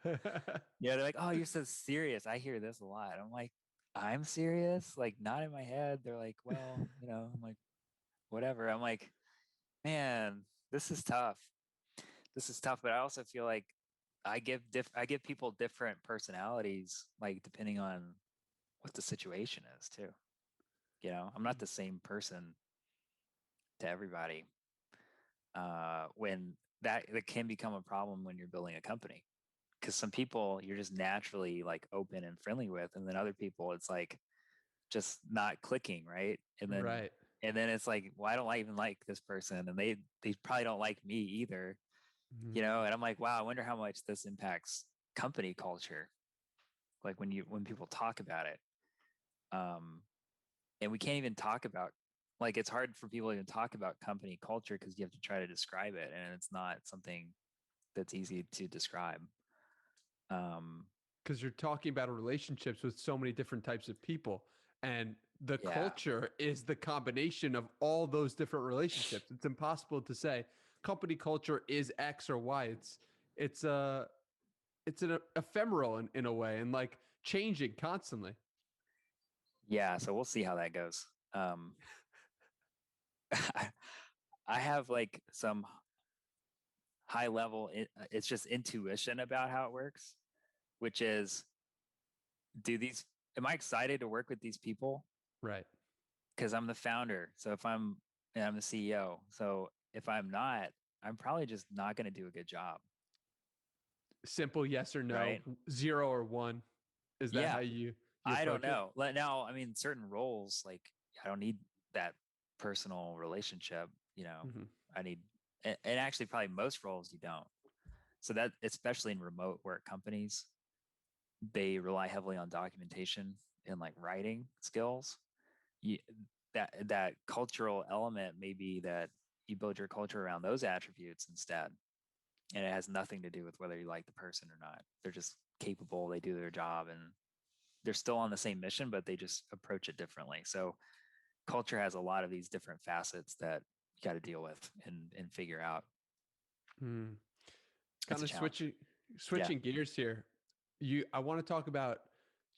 Yeah, they're like, oh, you're so serious. I hear this a lot. I'm like, I'm serious? Like, not in my head. They're like, well, I'm like, whatever. I'm like, man, this is tough. But I also feel like I give people different personalities, like depending on what the situation is too. I'm not the same person to everybody. When that can become a problem when you're building a company, because some people you're just naturally like open and friendly with, and then other people it's like just not clicking, right? And then it's like, well, I don't even like this person, and they probably don't like me either. And I'm like, wow, I wonder how much this impacts company culture, like when people talk about it. And we can't even talk about, like, it's hard for people to even talk about company culture because you have to try to describe it, and it's not something that's easy to describe. Because you're talking about relationships with so many different types of people, and the culture is the combination of all those different relationships. It's impossible to say company culture is X or Y. It's an ephemeral in a way, and like changing constantly. Yeah, so we'll see how that goes. I have like some high level, it's just intuition about how it works, which is, am I excited to work with these people? Right. Because I'm the founder. So and I'm the CEO. So if I'm not, I'm probably just not going to do a good job. Simple yes or no, Right. 0 or 1. Is that Yeah. how you I don't approach it? know. Now, I mean, certain roles, like I don't need that personal relationship, Hmm. I need, and actually probably most roles you don't. So that, especially in remote work companies, they rely heavily on documentation and like writing skills. You, that cultural element may be that you build your culture around those attributes instead, and it has nothing to do with whether you like the person or not. They're just capable, they do their job, and they're still on the same mission, but they just approach it differently. So culture has a lot of these different facets that you got to deal with and figure out. Mm. It's Kind a of challenge. Yeah. switching gears here. I want to talk about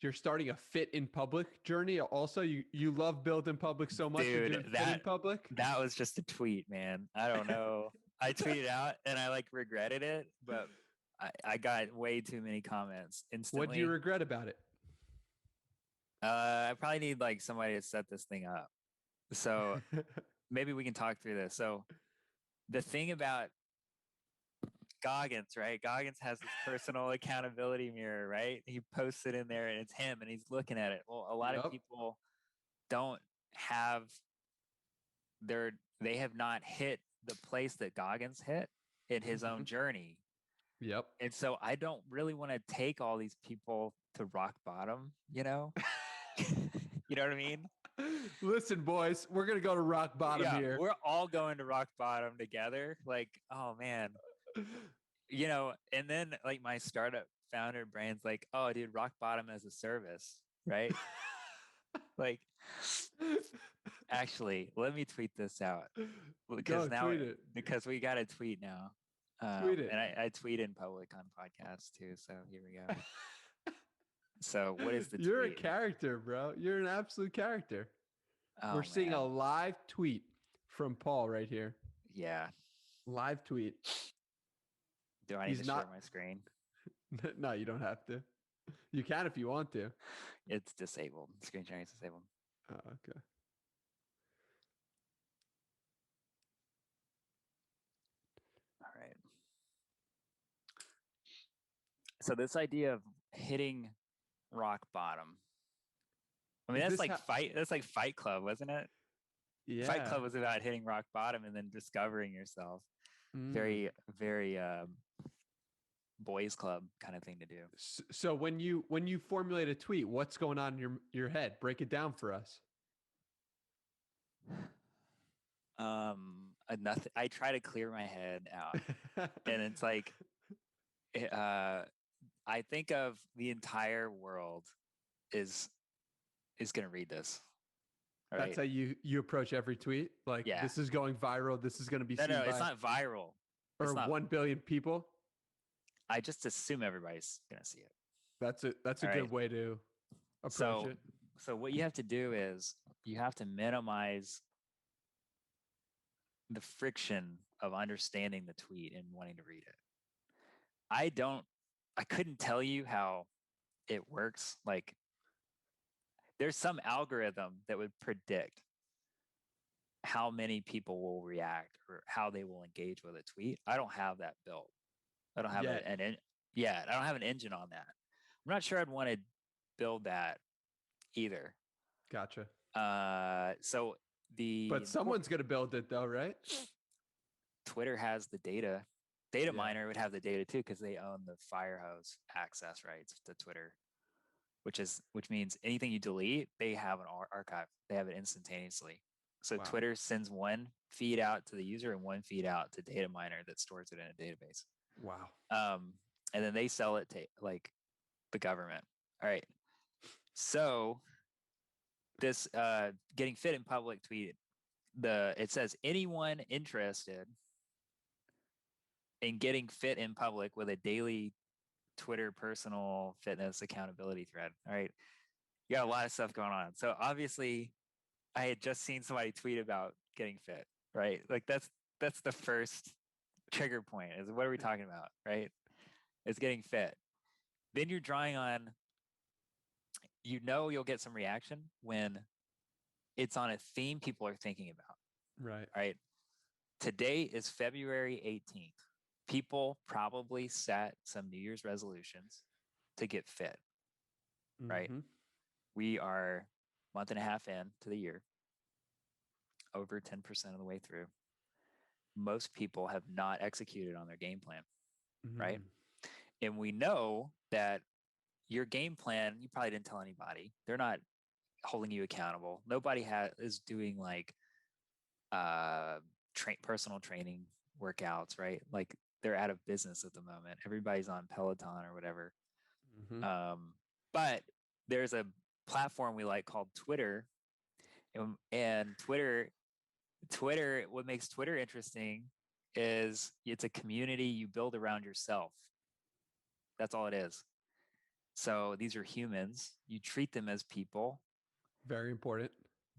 you're starting a fit in public journey. Also, you love build in public so much. You're Dude, doing fit in public. that was just a tweet, man. I don't know. I tweeted out and I like regretted it, but I got way too many comments What do you instantly. regret about it? I probably need like somebody to set this thing up. So maybe we can talk through this. So the thing about Goggins, right? Goggins has this personal accountability mirror, right? He posts it in there and it's him and he's looking at it. Well, a lot of Yep. people don't have they have not hit the place that Goggins hit in his own Hmm. journey. Yep. And so I don't really want to take all these people to rock bottom, you know? You know what I mean? Listen, boys, we're gonna go to rock bottom Yeah, here. we're all going to rock bottom together. Like, oh man, and then like my startup founder brain's like, oh dude, rock bottom as a service, right? Like, actually, let me tweet this out Go because now, tweet it. because we got a tweet now. Tweet it. And I tweet in public on podcasts too. So here we go. So what is the You're a tweet? character, bro. You're an absolute character. We're Oh seeing man. a live tweet from Paul right here. Yeah. Live tweet. Do I need He's to share not. my screen? No, you don't have to. You can if you want to. It's disabled. Screen sharing is disabled. Oh, okay. All right. So this idea of hitting rock bottom. I mean, Is that's this like how? Fight Club, wasn't it? Fight Yeah. Club was about hitting rock bottom and then discovering yourself. Mm. Very, very boys club kind of thing to do. So when you formulate a tweet, what's going on in your head? Break it down for us. Nothing. I try to clear my head out, and it's like, I think of the entire world is gonna read this. All That's right. how you approach every tweet. Like Yeah. this is going viral. This is going to be No, seen it's by not viral. or It's not. 1 billion people. I just assume everybody's gonna see it. That's a All right. good way to approach So, it. what you have to do is you have to minimize the friction of understanding the tweet and wanting to read it. I don't. I couldn't tell you how it works. Like, there's some algorithm that would predict how many people will react or how they will engage with a tweet. I don't have that built. I don't have Yet. yeah, I don't have an engine on that. I'm not sure I'd want to build that either. Gotcha. So the But someone's going to build it though, right? Twitter has the data. Data Yeah. miner would have the data too because they own the firehose access rights to Twitter, which means anything you delete, they have an archive. They have it instantaneously. So Wow. Twitter sends one feed out to the user and one feed out to data miner that stores it in a database. Wow. And then they sell it to like the government. All right. So this getting fit in public tweet, it says anyone interested in getting fit in public with a daily Twitter personal fitness accountability thread. All right. You got a lot of stuff going on. So obviously, I had just seen somebody tweet about getting fit, right? Like that's the first trigger point. Is what are we talking about, right? It's getting fit. Then you're drawing on. You'll get some reaction when it's on a theme people are thinking about, Right. right? Today is February 18th. People probably set some New Year's resolutions to get fit, right? Mm-hmm. We are a month and a half in to the year, over 10% of the way through. Most people have not executed on their game plan, right? And we know that your game plan, you probably didn't tell anybody. They're not holding you accountable. Nobody is doing like personal training workouts, right? Like they're out of business at the moment. Everybody's on Peloton or whatever. But there's a platform we like called Twitter, and Twitter. What makes Twitter interesting is it's a community you build around yourself. That's all it is. So these are humans. You treat them as people. Very important.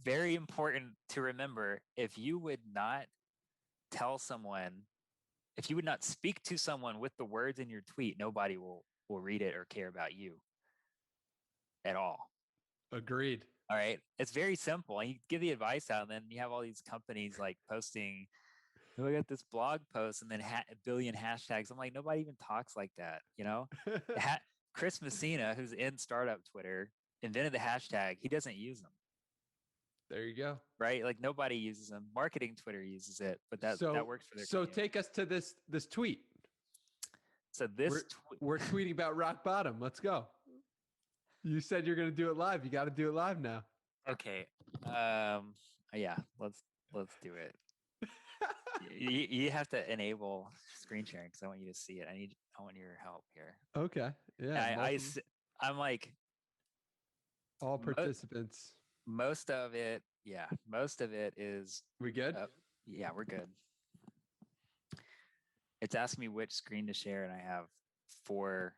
Very important to remember. If you would not tell someone, if you would not speak to someone with the words in your tweet, nobody will read it or care about you at all. Agreed. All right. It's very simple. And you give the advice out, and then you have all these companies like posting, look at this blog post, and then a billion hashtags. I'm like, nobody even talks like that, you know? Chris Messina, who's in startup Twitter, invented the hashtag. He doesn't use them. There you go. Right? Like nobody uses them. Marketing Twitter uses it, but that works for their community. Take us to this tweet. So this we're tweeting about rock bottom. Let's go. You said you're going to do it live. You got to do it live now. Okay. Yeah, let's do it. You have to enable screen sharing because I want you to see it. I want your help here. Okay. Yeah. I'm like all participants. Most of it is. We good? Yeah, we're good. It's asking me which screen to share, and I have 4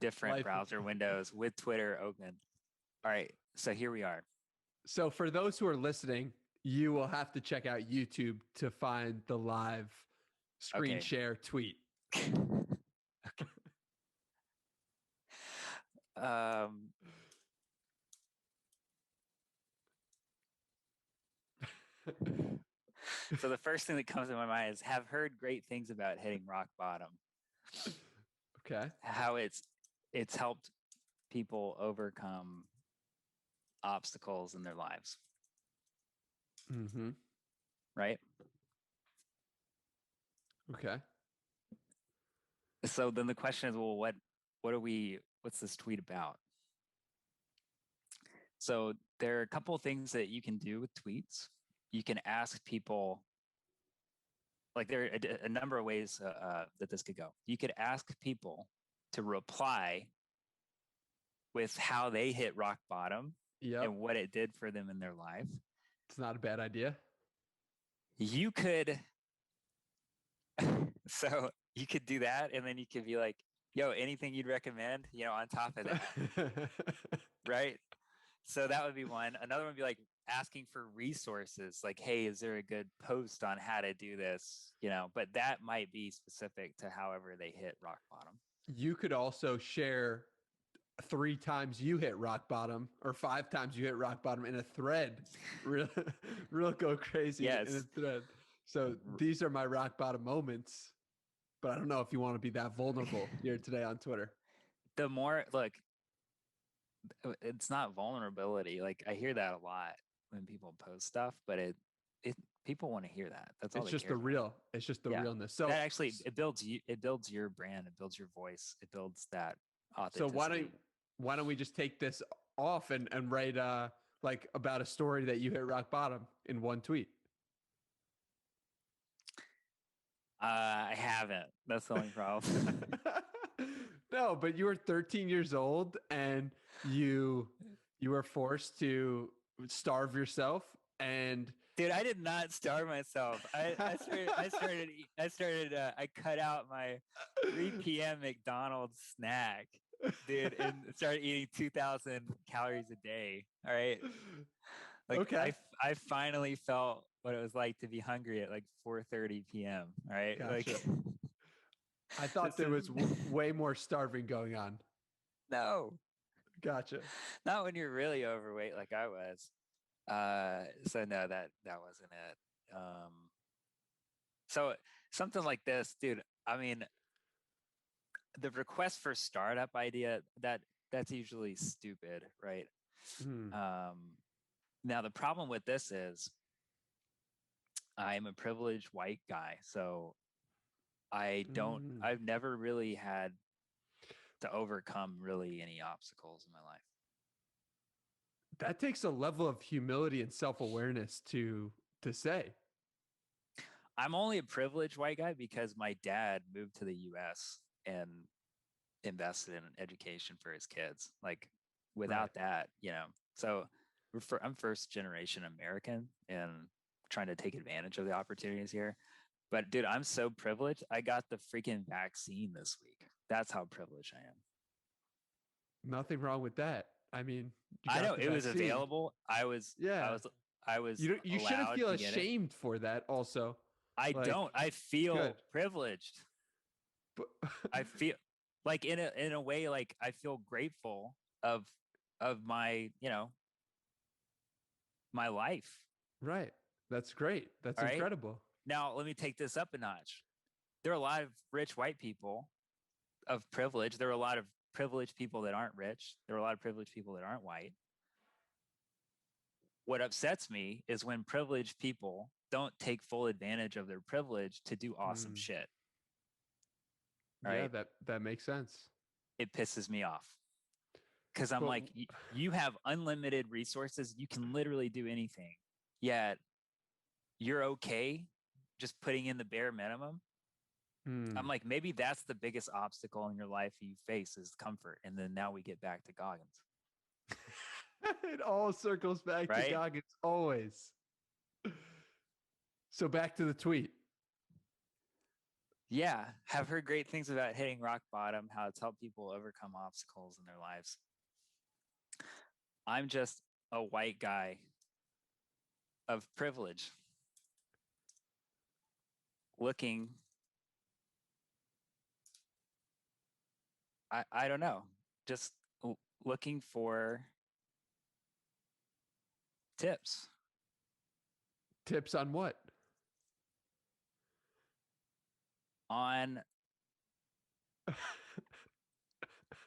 different browser windows with Twitter open. All right, so here we are. So for those who are listening, you will have to check out YouTube to find the live screen share tweet. Okay. So the first thing that comes to my mind is have heard great things about hitting rock bottom. Okay. How it's helped people overcome obstacles in their lives. Mm-hmm. Right? Okay. So then the question is, well, what's this tweet about? So there are a couple of things that you can do with tweets. You can ask people, like there are a number of ways that this could go. You could ask people to reply with how they hit rock bottom and what it did for them in their life. It's not a bad idea. You could, so you could do that, and then you could be like, yo, anything you'd recommend, on top of that, right? So that would be one. Another one would be like asking for resources, like, hey, is there a good post on how to do this? But that might be specific to however they hit rock bottom. You could also share 3 times you hit rock bottom or 5 times you hit rock bottom in a thread. Real go crazy in a thread. So these are my rock bottom moments, but I don't know if you want to be that vulnerable here today on Twitter. The more, look, it's not vulnerability. Like I hear that a lot when people post stuff, but people want to hear that. That's all. It's just the real. It's just the realness. So that actually it builds your brand. It builds your voice. It builds that authenticity. So why don't we just take this off and write like about a story that you hit rock bottom in one tweet? I haven't. That's the only problem. No, but you were 13 years old and you were forced to starve yourself. And dude, I did not starve myself. I cut out my 3 p.m. McDonald's snack dude, and started eating 2,000 calories a day. All right. Like Okay. I finally felt what it was like to be hungry at like 4:30 p.m. All right. Like Gotcha. I thought this there is was way more starving going on. no, Gotcha. not when you're really overweight like I was. So no, that wasn't it. So something like this, dude. I mean, the request for startup idea that's usually stupid, right? Hmm. Now the problem with this is I'm a privileged white guy, so Mm. I've never really had to overcome really any obstacles in my life. That takes a level of humility and self-awareness to say. I'm only a privileged white guy because my dad moved to the US and invested in education for his kids. Like Right. without that, so I'm first generation American and trying to take advantage of the opportunities here. But dude, I'm so privileged. I got the freaking vaccine this week. That's how privileged I am. Nothing wrong with that. I mean, you I got know the it was vaccine. available. I Yeah. was I was You shouldn't allowed feel to get it. ashamed for that also. I Like, don't. I good. feel privileged. But I feel like in a way like I feel grateful of my, my life. right. That's great. That's All right. incredible. Now, let me take this up a notch. There are a lot of rich white people of privilege. There are a lot of privileged people that aren't rich. There are a lot of privileged people that aren't white. What upsets me is when privileged people don't take full advantage of their privilege to do awesome Mm. shit. All Yeah, right. that makes sense. It pisses me off because I'm But like, you have unlimited resources. You can literally do anything. Yet you're okay just putting in the bare minimum. I'm mm. like, maybe that's the biggest obstacle in your life you face is comfort. And then now we get back to Goggins, It all circles back to right? Goggins always. So back to the tweet. Yeah. Have heard great things about hitting rock bottom, how it's helped people overcome obstacles in their lives. I'm just a white guy of privilege looking, I don't know, just looking for tips Tips on what? on,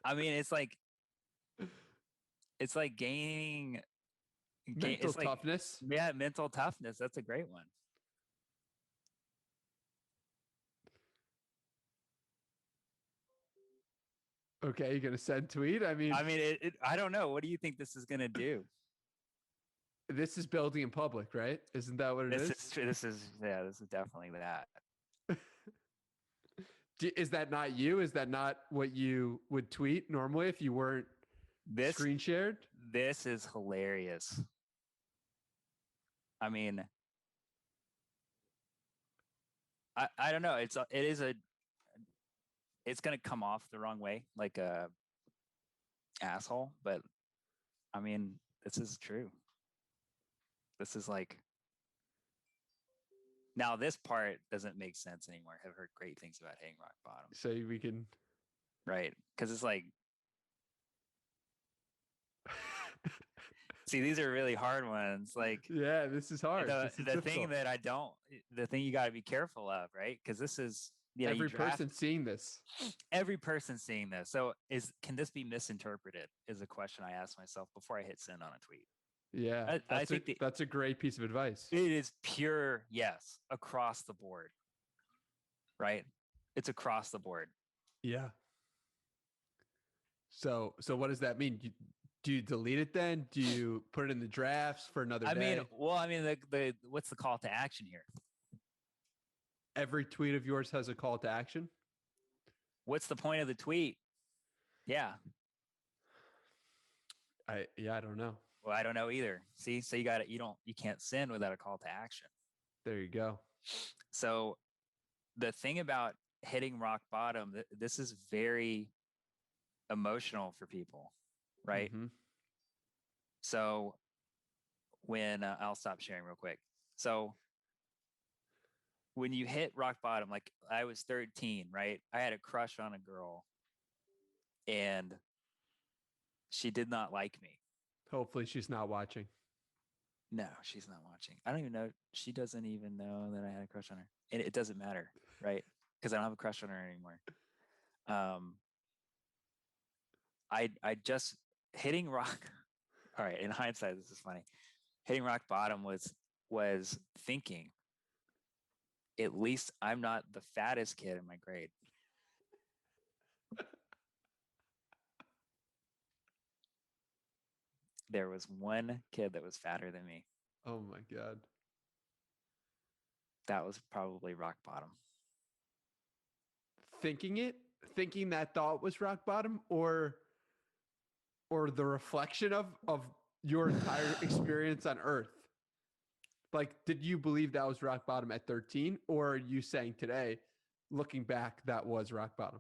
I mean, it's like Mental it's like, toughness. yeah, mental toughness. That's a great one. Okay, you gonna send tweet? I mean, I mean, I don't know. What do you think this is going to do? this is building in public, right? Isn't that what it is? This is definitely that. Is that not you? Is that not what you would tweet normally if you weren't This, screen shared? this is hilarious. I mean, I don't know. It's going to come off the wrong way, like a asshole, but I mean, this is true. This is like, now this part doesn't make sense anymore. I've heard great things about hitting rock bottom, So we can. right? Because it's like, see, these are really hard ones. Like Yeah, this is hard. This is the thing difficult. that I don't, the thing you got to be careful of, right? Because this is, you Every draft person seeing this. every person seeing this. So can this be misinterpreted? Is a question I ask myself before I hit send on a tweet. Yeah, I think that that's a great piece of advice. it is pure yes across the board, right? It's across the board. Yeah. So what does that mean? Do you delete it then? Do you put it in the drafts for another I mean, day? well, I mean, the what's the call to action here? Every tweet of yours has a call to action. What's the point of the tweet? Yeah. I don't know. Well, I don't know either. See, so you can't send without a call to action. There you go. So the thing about hitting rock bottom, this is very emotional for people, right? Mm-hmm. So when I'll stop sharing real quick. So when you hit rock bottom, like I was 13, right? I had a crush on a girl and she did not like me. Hopefully she's not watching. No, she's not watching. I don't even know. She doesn't even know that I had a crush on her. And it doesn't matter, right? Because I don't have a crush on her anymore. Um, I just hitting rock. All right, in hindsight, this is funny. Hitting rock bottom was thinking, at least I'm not the fattest kid in my grade. There was one kid that was fatter than me. Oh my God. That was probably rock bottom. Thinking that thought was rock bottom, or the reflection of your entire experience on Earth. Like, did you believe that was rock bottom at 13, or are you saying today, looking back, that was rock bottom?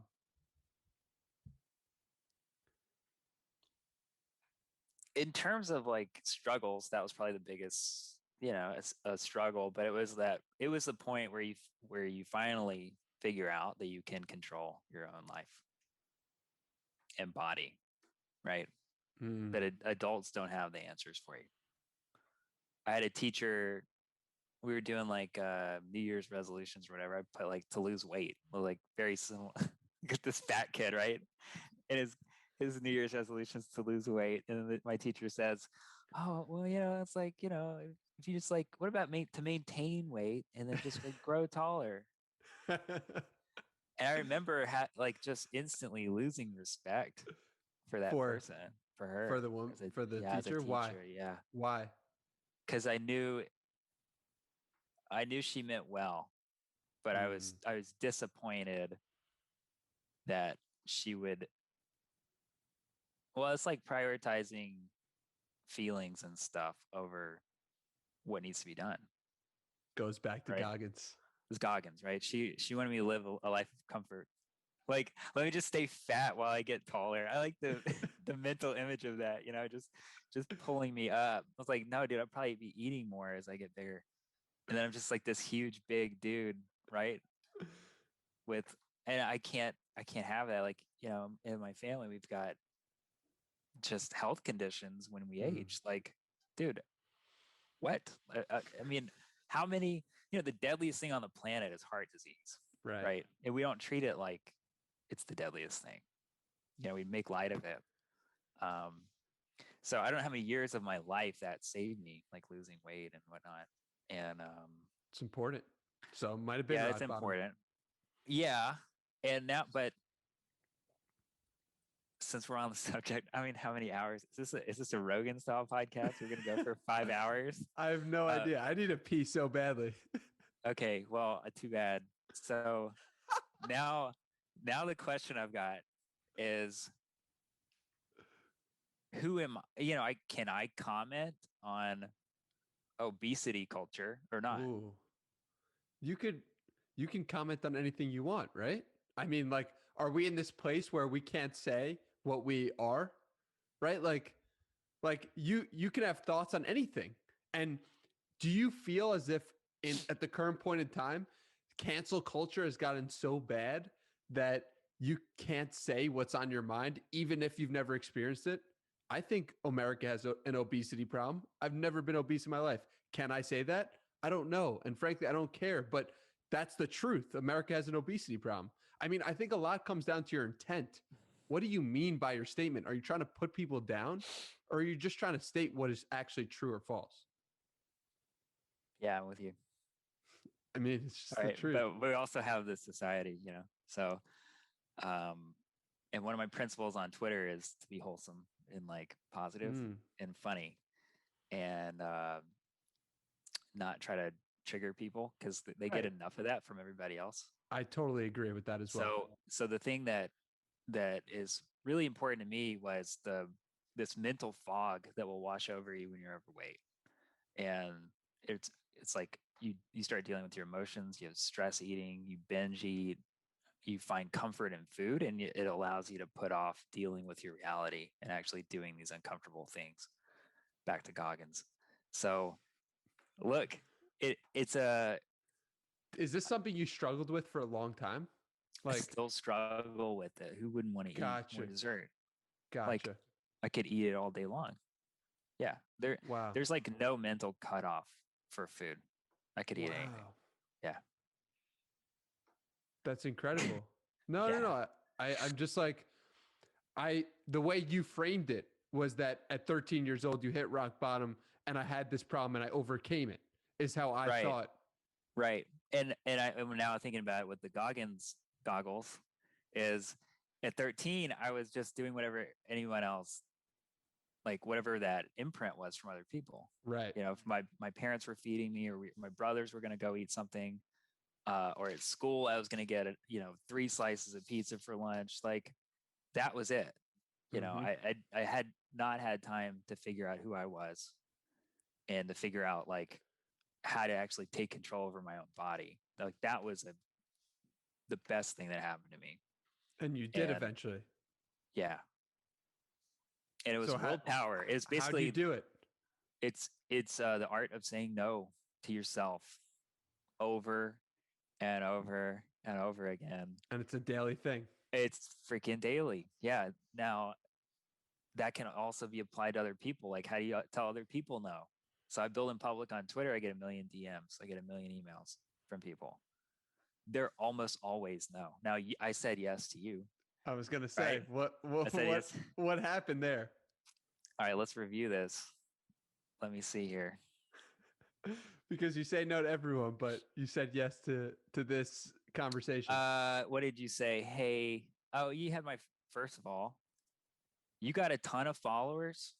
In terms of like struggles, that was probably the biggest, a struggle. But it was the point where you finally figure out that you can control your own life and body, right? That adults don't have the answers for you. I had a teacher. We were doing like New Year's resolutions or whatever. I put like to lose weight, like very similar. Get this fat kid, right? And his New Year's resolutions to lose weight, and then my teacher says, "Oh, well, it's like if you just like, what about to maintain weight and then just like grow taller?" And I remember like just instantly losing respect for that for person, for her, for the one for the as a teacher. Why? teacher, yeah, Why? because I knew she meant well, but I was disappointed that she would. Well, it's like prioritizing feelings and stuff over what needs to be done. Goes back to Right? Goggins. It's Goggins, right? She wanted me to live a life of comfort. Like, let me just stay fat while I get taller. I like the the mental image of that, just pulling me up. I was like, no, dude, I'll probably be eating more as I get bigger. And then I'm just like this huge, big dude, right? And I can't have that. Like, in my family, we've got just health conditions when we age. Like, dude, what? I mean, how many, the deadliest thing on the planet is heart disease, Right. right? And we don't treat it like it's the deadliest thing. We make light of it. So I don't know how many years of my life that saved me, like losing weight and whatnot. And It's important. So it might have been yeah, rock it's bottom. important. Yeah. And now, but since we're on the subject, I mean, how many hours is this a Rogan style podcast? We're gonna go for 5 hours. I have no idea. I need a pee so badly. Okay, well, too bad. So now the question I've got is, who am I? Can I comment on obesity culture or not? Ooh. You can comment on anything you want, right? I mean, like, are we in this place where we can't say what we are? Right? Like you can have thoughts on anything. And do you feel as if at the current point in time, cancel culture has gotten so bad that you can't say what's on your mind, even if you've never experienced it? I think America has an obesity problem. I've never been obese in my life. Can I say that? I don't know. And frankly, I don't care. But that's the truth. America has an obesity problem. I mean, I think a lot comes down to your intent. What do you mean by your statement? Are you trying to put people down, or are you just trying to state what is actually true or false? Yeah, I'm with you. I mean, it's just All the right, truth. but we also have this society, So, and one of my principles on Twitter is to be wholesome and like positive and funny, and not try to trigger people because they get enough of that from everybody else. I totally agree with that as well. So the thing that is really important to me was this mental fog that will wash over you when you're overweight, and it's like you start dealing with your emotions. You have stress eating, you binge eat, you find comfort in food, and it allows you to put off dealing with your reality and actually doing these uncomfortable things. Back to Goggins. So look, it's a Is this something you struggled with for a long time? I still struggle with it. Who wouldn't want to eat more dessert? Like, Gotcha. I could eat it all day long. Yeah. Wow. There's like no mental cutoff for food. I could eat anything. Yeah. That's incredible. No, Yeah. no. I'm just like, the way you framed it was that at 13 years old, you hit rock bottom and I had this problem and I overcame it, is how I Right. thought. Right. And I'm now thinking about it with the Goggins goggles is at 13, I was just doing whatever anyone else, like whatever that imprint was from other people. Right. You know, if my parents were feeding me, or my brothers were going to go eat something, or at school, I was going to get, 3 slices of pizza for lunch. Like that was it. You know, I had not had time to figure out who I was and to figure out like how to actually take control over my own body. Like that was the best thing that happened to me. And you did eventually. Yeah. And it was willpower. It's basically, how do you do it? It's the art of saying no to yourself over and over and over again. And it's a daily thing. It's freaking daily. Yeah. Now that can also be applied to other people. Like, how do you tell other people no? So I build in public on Twitter. I get 1 million DMs. I get 1 million emails from people. They're almost always no. Now I said yes to you. I was going to say, right? what happened there? All right, let's review this. Let me see here. Because you say no to everyone, but you said yes to this conversation. What did you say? Hey, you had first of all, you got a ton of followers,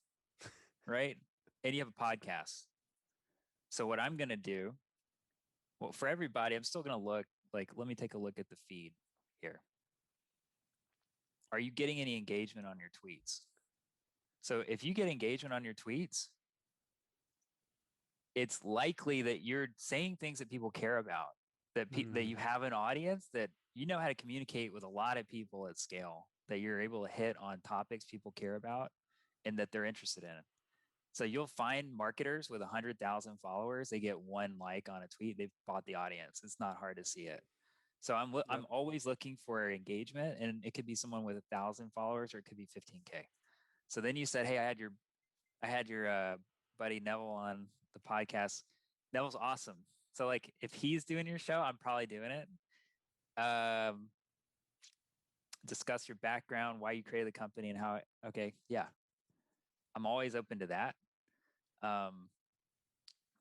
right? And you have a podcast. So what I'm going to do, well, for everybody, I'm still going to look, let me take a look at the feed here. Are you getting any engagement on your tweets? So if you get engagement on your tweets, it's likely that you're saying things that people care about, that you have an audience, that you know how to communicate with a lot of people at scale, that you're able to hit on topics people care about and that they're interested in. So you'll find marketers with 100,000 followers, they get 1 like on a tweet, they've bought the audience. It's not hard to see it. So I'm always looking for engagement, and it could be someone with 1,000 followers, or it could be 15K. So then you said, hey, I had your buddy Neville on the podcast. Neville's awesome. So like, if he's doing your show, I'm probably doing it. Discuss your background, why you created the company, and how. Okay, yeah, I'm always open to that.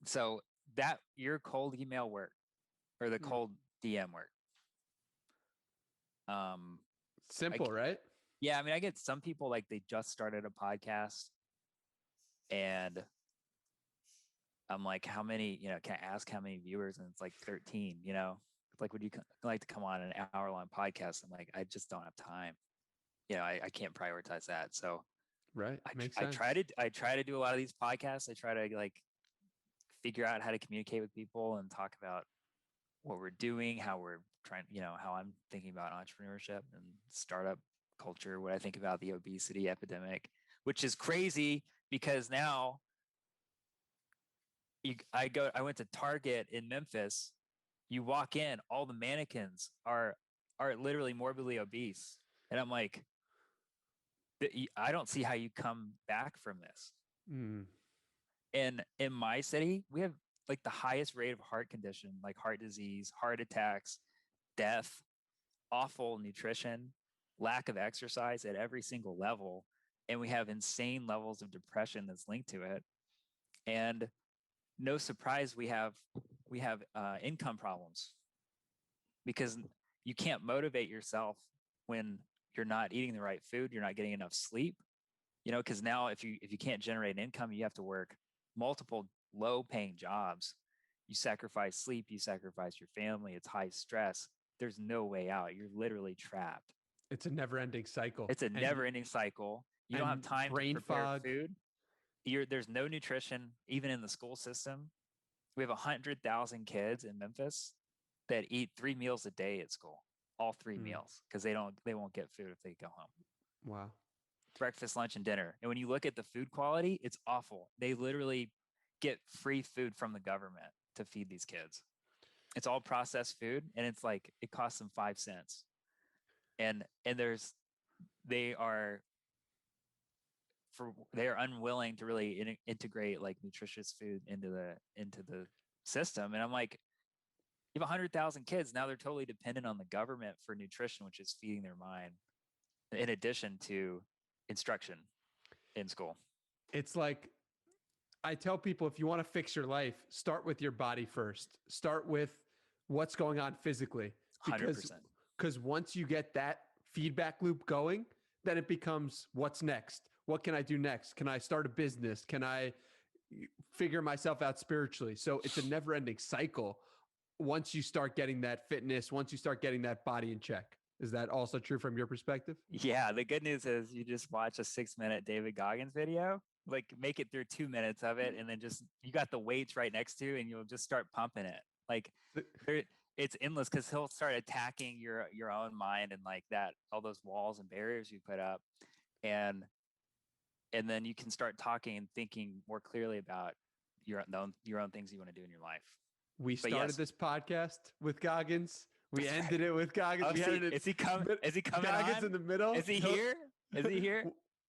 So that your cold email work, or the cold DM work. Simple, right? Yeah, I mean, I get some people like they just started a podcast, and I'm like, how many? Can I ask how many viewers? And it's like 13. Like, would you like to come on an hour-long podcast? I'm like, I just don't have time. I can't prioritize that. So, right, makes sense. I try to do a lot of these podcasts. I try to like figure out how to communicate with people and talk about what we're doing, how we're trying, how I'm thinking about entrepreneurship and startup culture, what I think about the obesity epidemic, which is crazy because now I went to Target in Memphis. You walk in, all the mannequins are literally morbidly obese. And I'm like, I don't see how you come back from this. And in my city, we have like the highest rate of heart condition, like heart disease, heart attacks, death, awful nutrition, lack of exercise at every single level. And we have insane levels of depression that's linked to it. And no surprise, we have income problems, because you can't motivate yourself when you're not eating the right food, you're not getting enough sleep, because now if you can't generate an income, you have to work multiple low-paying jobs. You sacrifice sleep, you sacrifice your family. It's high stress. There's no way out. You're literally trapped. It's a never-ending cycle. It's a never-ending cycle. You don't have time to prepare food. There's no nutrition, even in the school system. We have 100,000 kids in Memphis that eat 3 meals a day at school. all 3 meals, because they won't get food if they go home. Wow. Breakfast, lunch, and dinner. And when you look at the food quality, it's awful. They literally get free food from the government to feed these kids. It's all processed food, and it's like it costs them 5 cents. And they are unwilling to really integrate like nutritious food into the system. And I'm like, you have 100,000 kids now, they're totally dependent on the government for nutrition, which is feeding their mind, in addition to instruction in school. It's like, I tell people, if you want to fix your life, start with your body first. Start with what's going on physically. 100%. Because once you get that feedback loop going, then it becomes, what's next? What can I do next? Can I start a business? Can I figure myself out spiritually? So it's a never ending cycle once you start getting that fitness, once you start getting that body in check. Is that also true from your perspective? Yeah. The good news is you just watch a 6-minute David Goggins video, like make it through 2 minutes of it. And then you got the weights right next to you, and you'll just start pumping it. Like it's endless, because he'll start attacking your own mind and like that, all those walls and barriers you put up. And then you can start talking and thinking more clearly about your own things you want to do in your life. We started this podcast with Goggins. We ended it with Goggins. Is he coming? Goggins on? in the middle. Is he here? Is he here?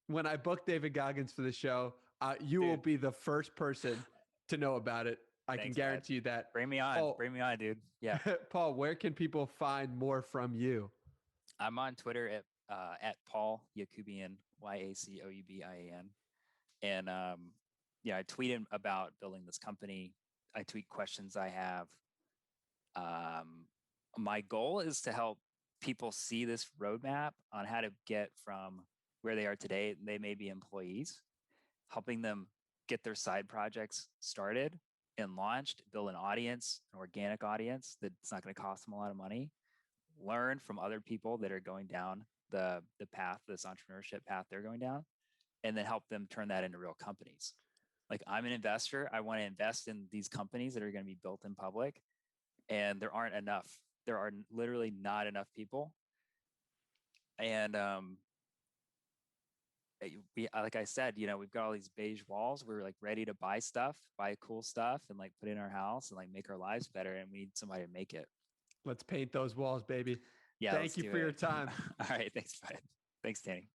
When I booked David Goggins for the show, you will be the first person to know about it. I can guarantee you that. Bring me on. Bring me on, dude. Yeah. Paul, where can people find more from you? I'm on Twitter at Paul Yacoubian, Yacoubian. And I tweet about building this company. I tweet questions I have. My goal is to help people see this roadmap on how to get from where they are today. They may be employees, helping them get their side projects started and launched, build an audience, an organic audience that's not going to cost them a lot of money, learn from other people that are going down the path, this entrepreneurship path they're going down, and then help them turn that into real companies. Like, I'm an investor. I want to invest in these companies that are going to be built in public, and there aren't enough. There are literally not enough people. And like I said, we've got all these beige walls. We're like ready to buy cool stuff, and like put it in our house and like make our lives better. And we need somebody to make it. Let's paint those walls, baby. Yeah. Thank you for your time. All right. Thanks, bud. Thanks, Danny.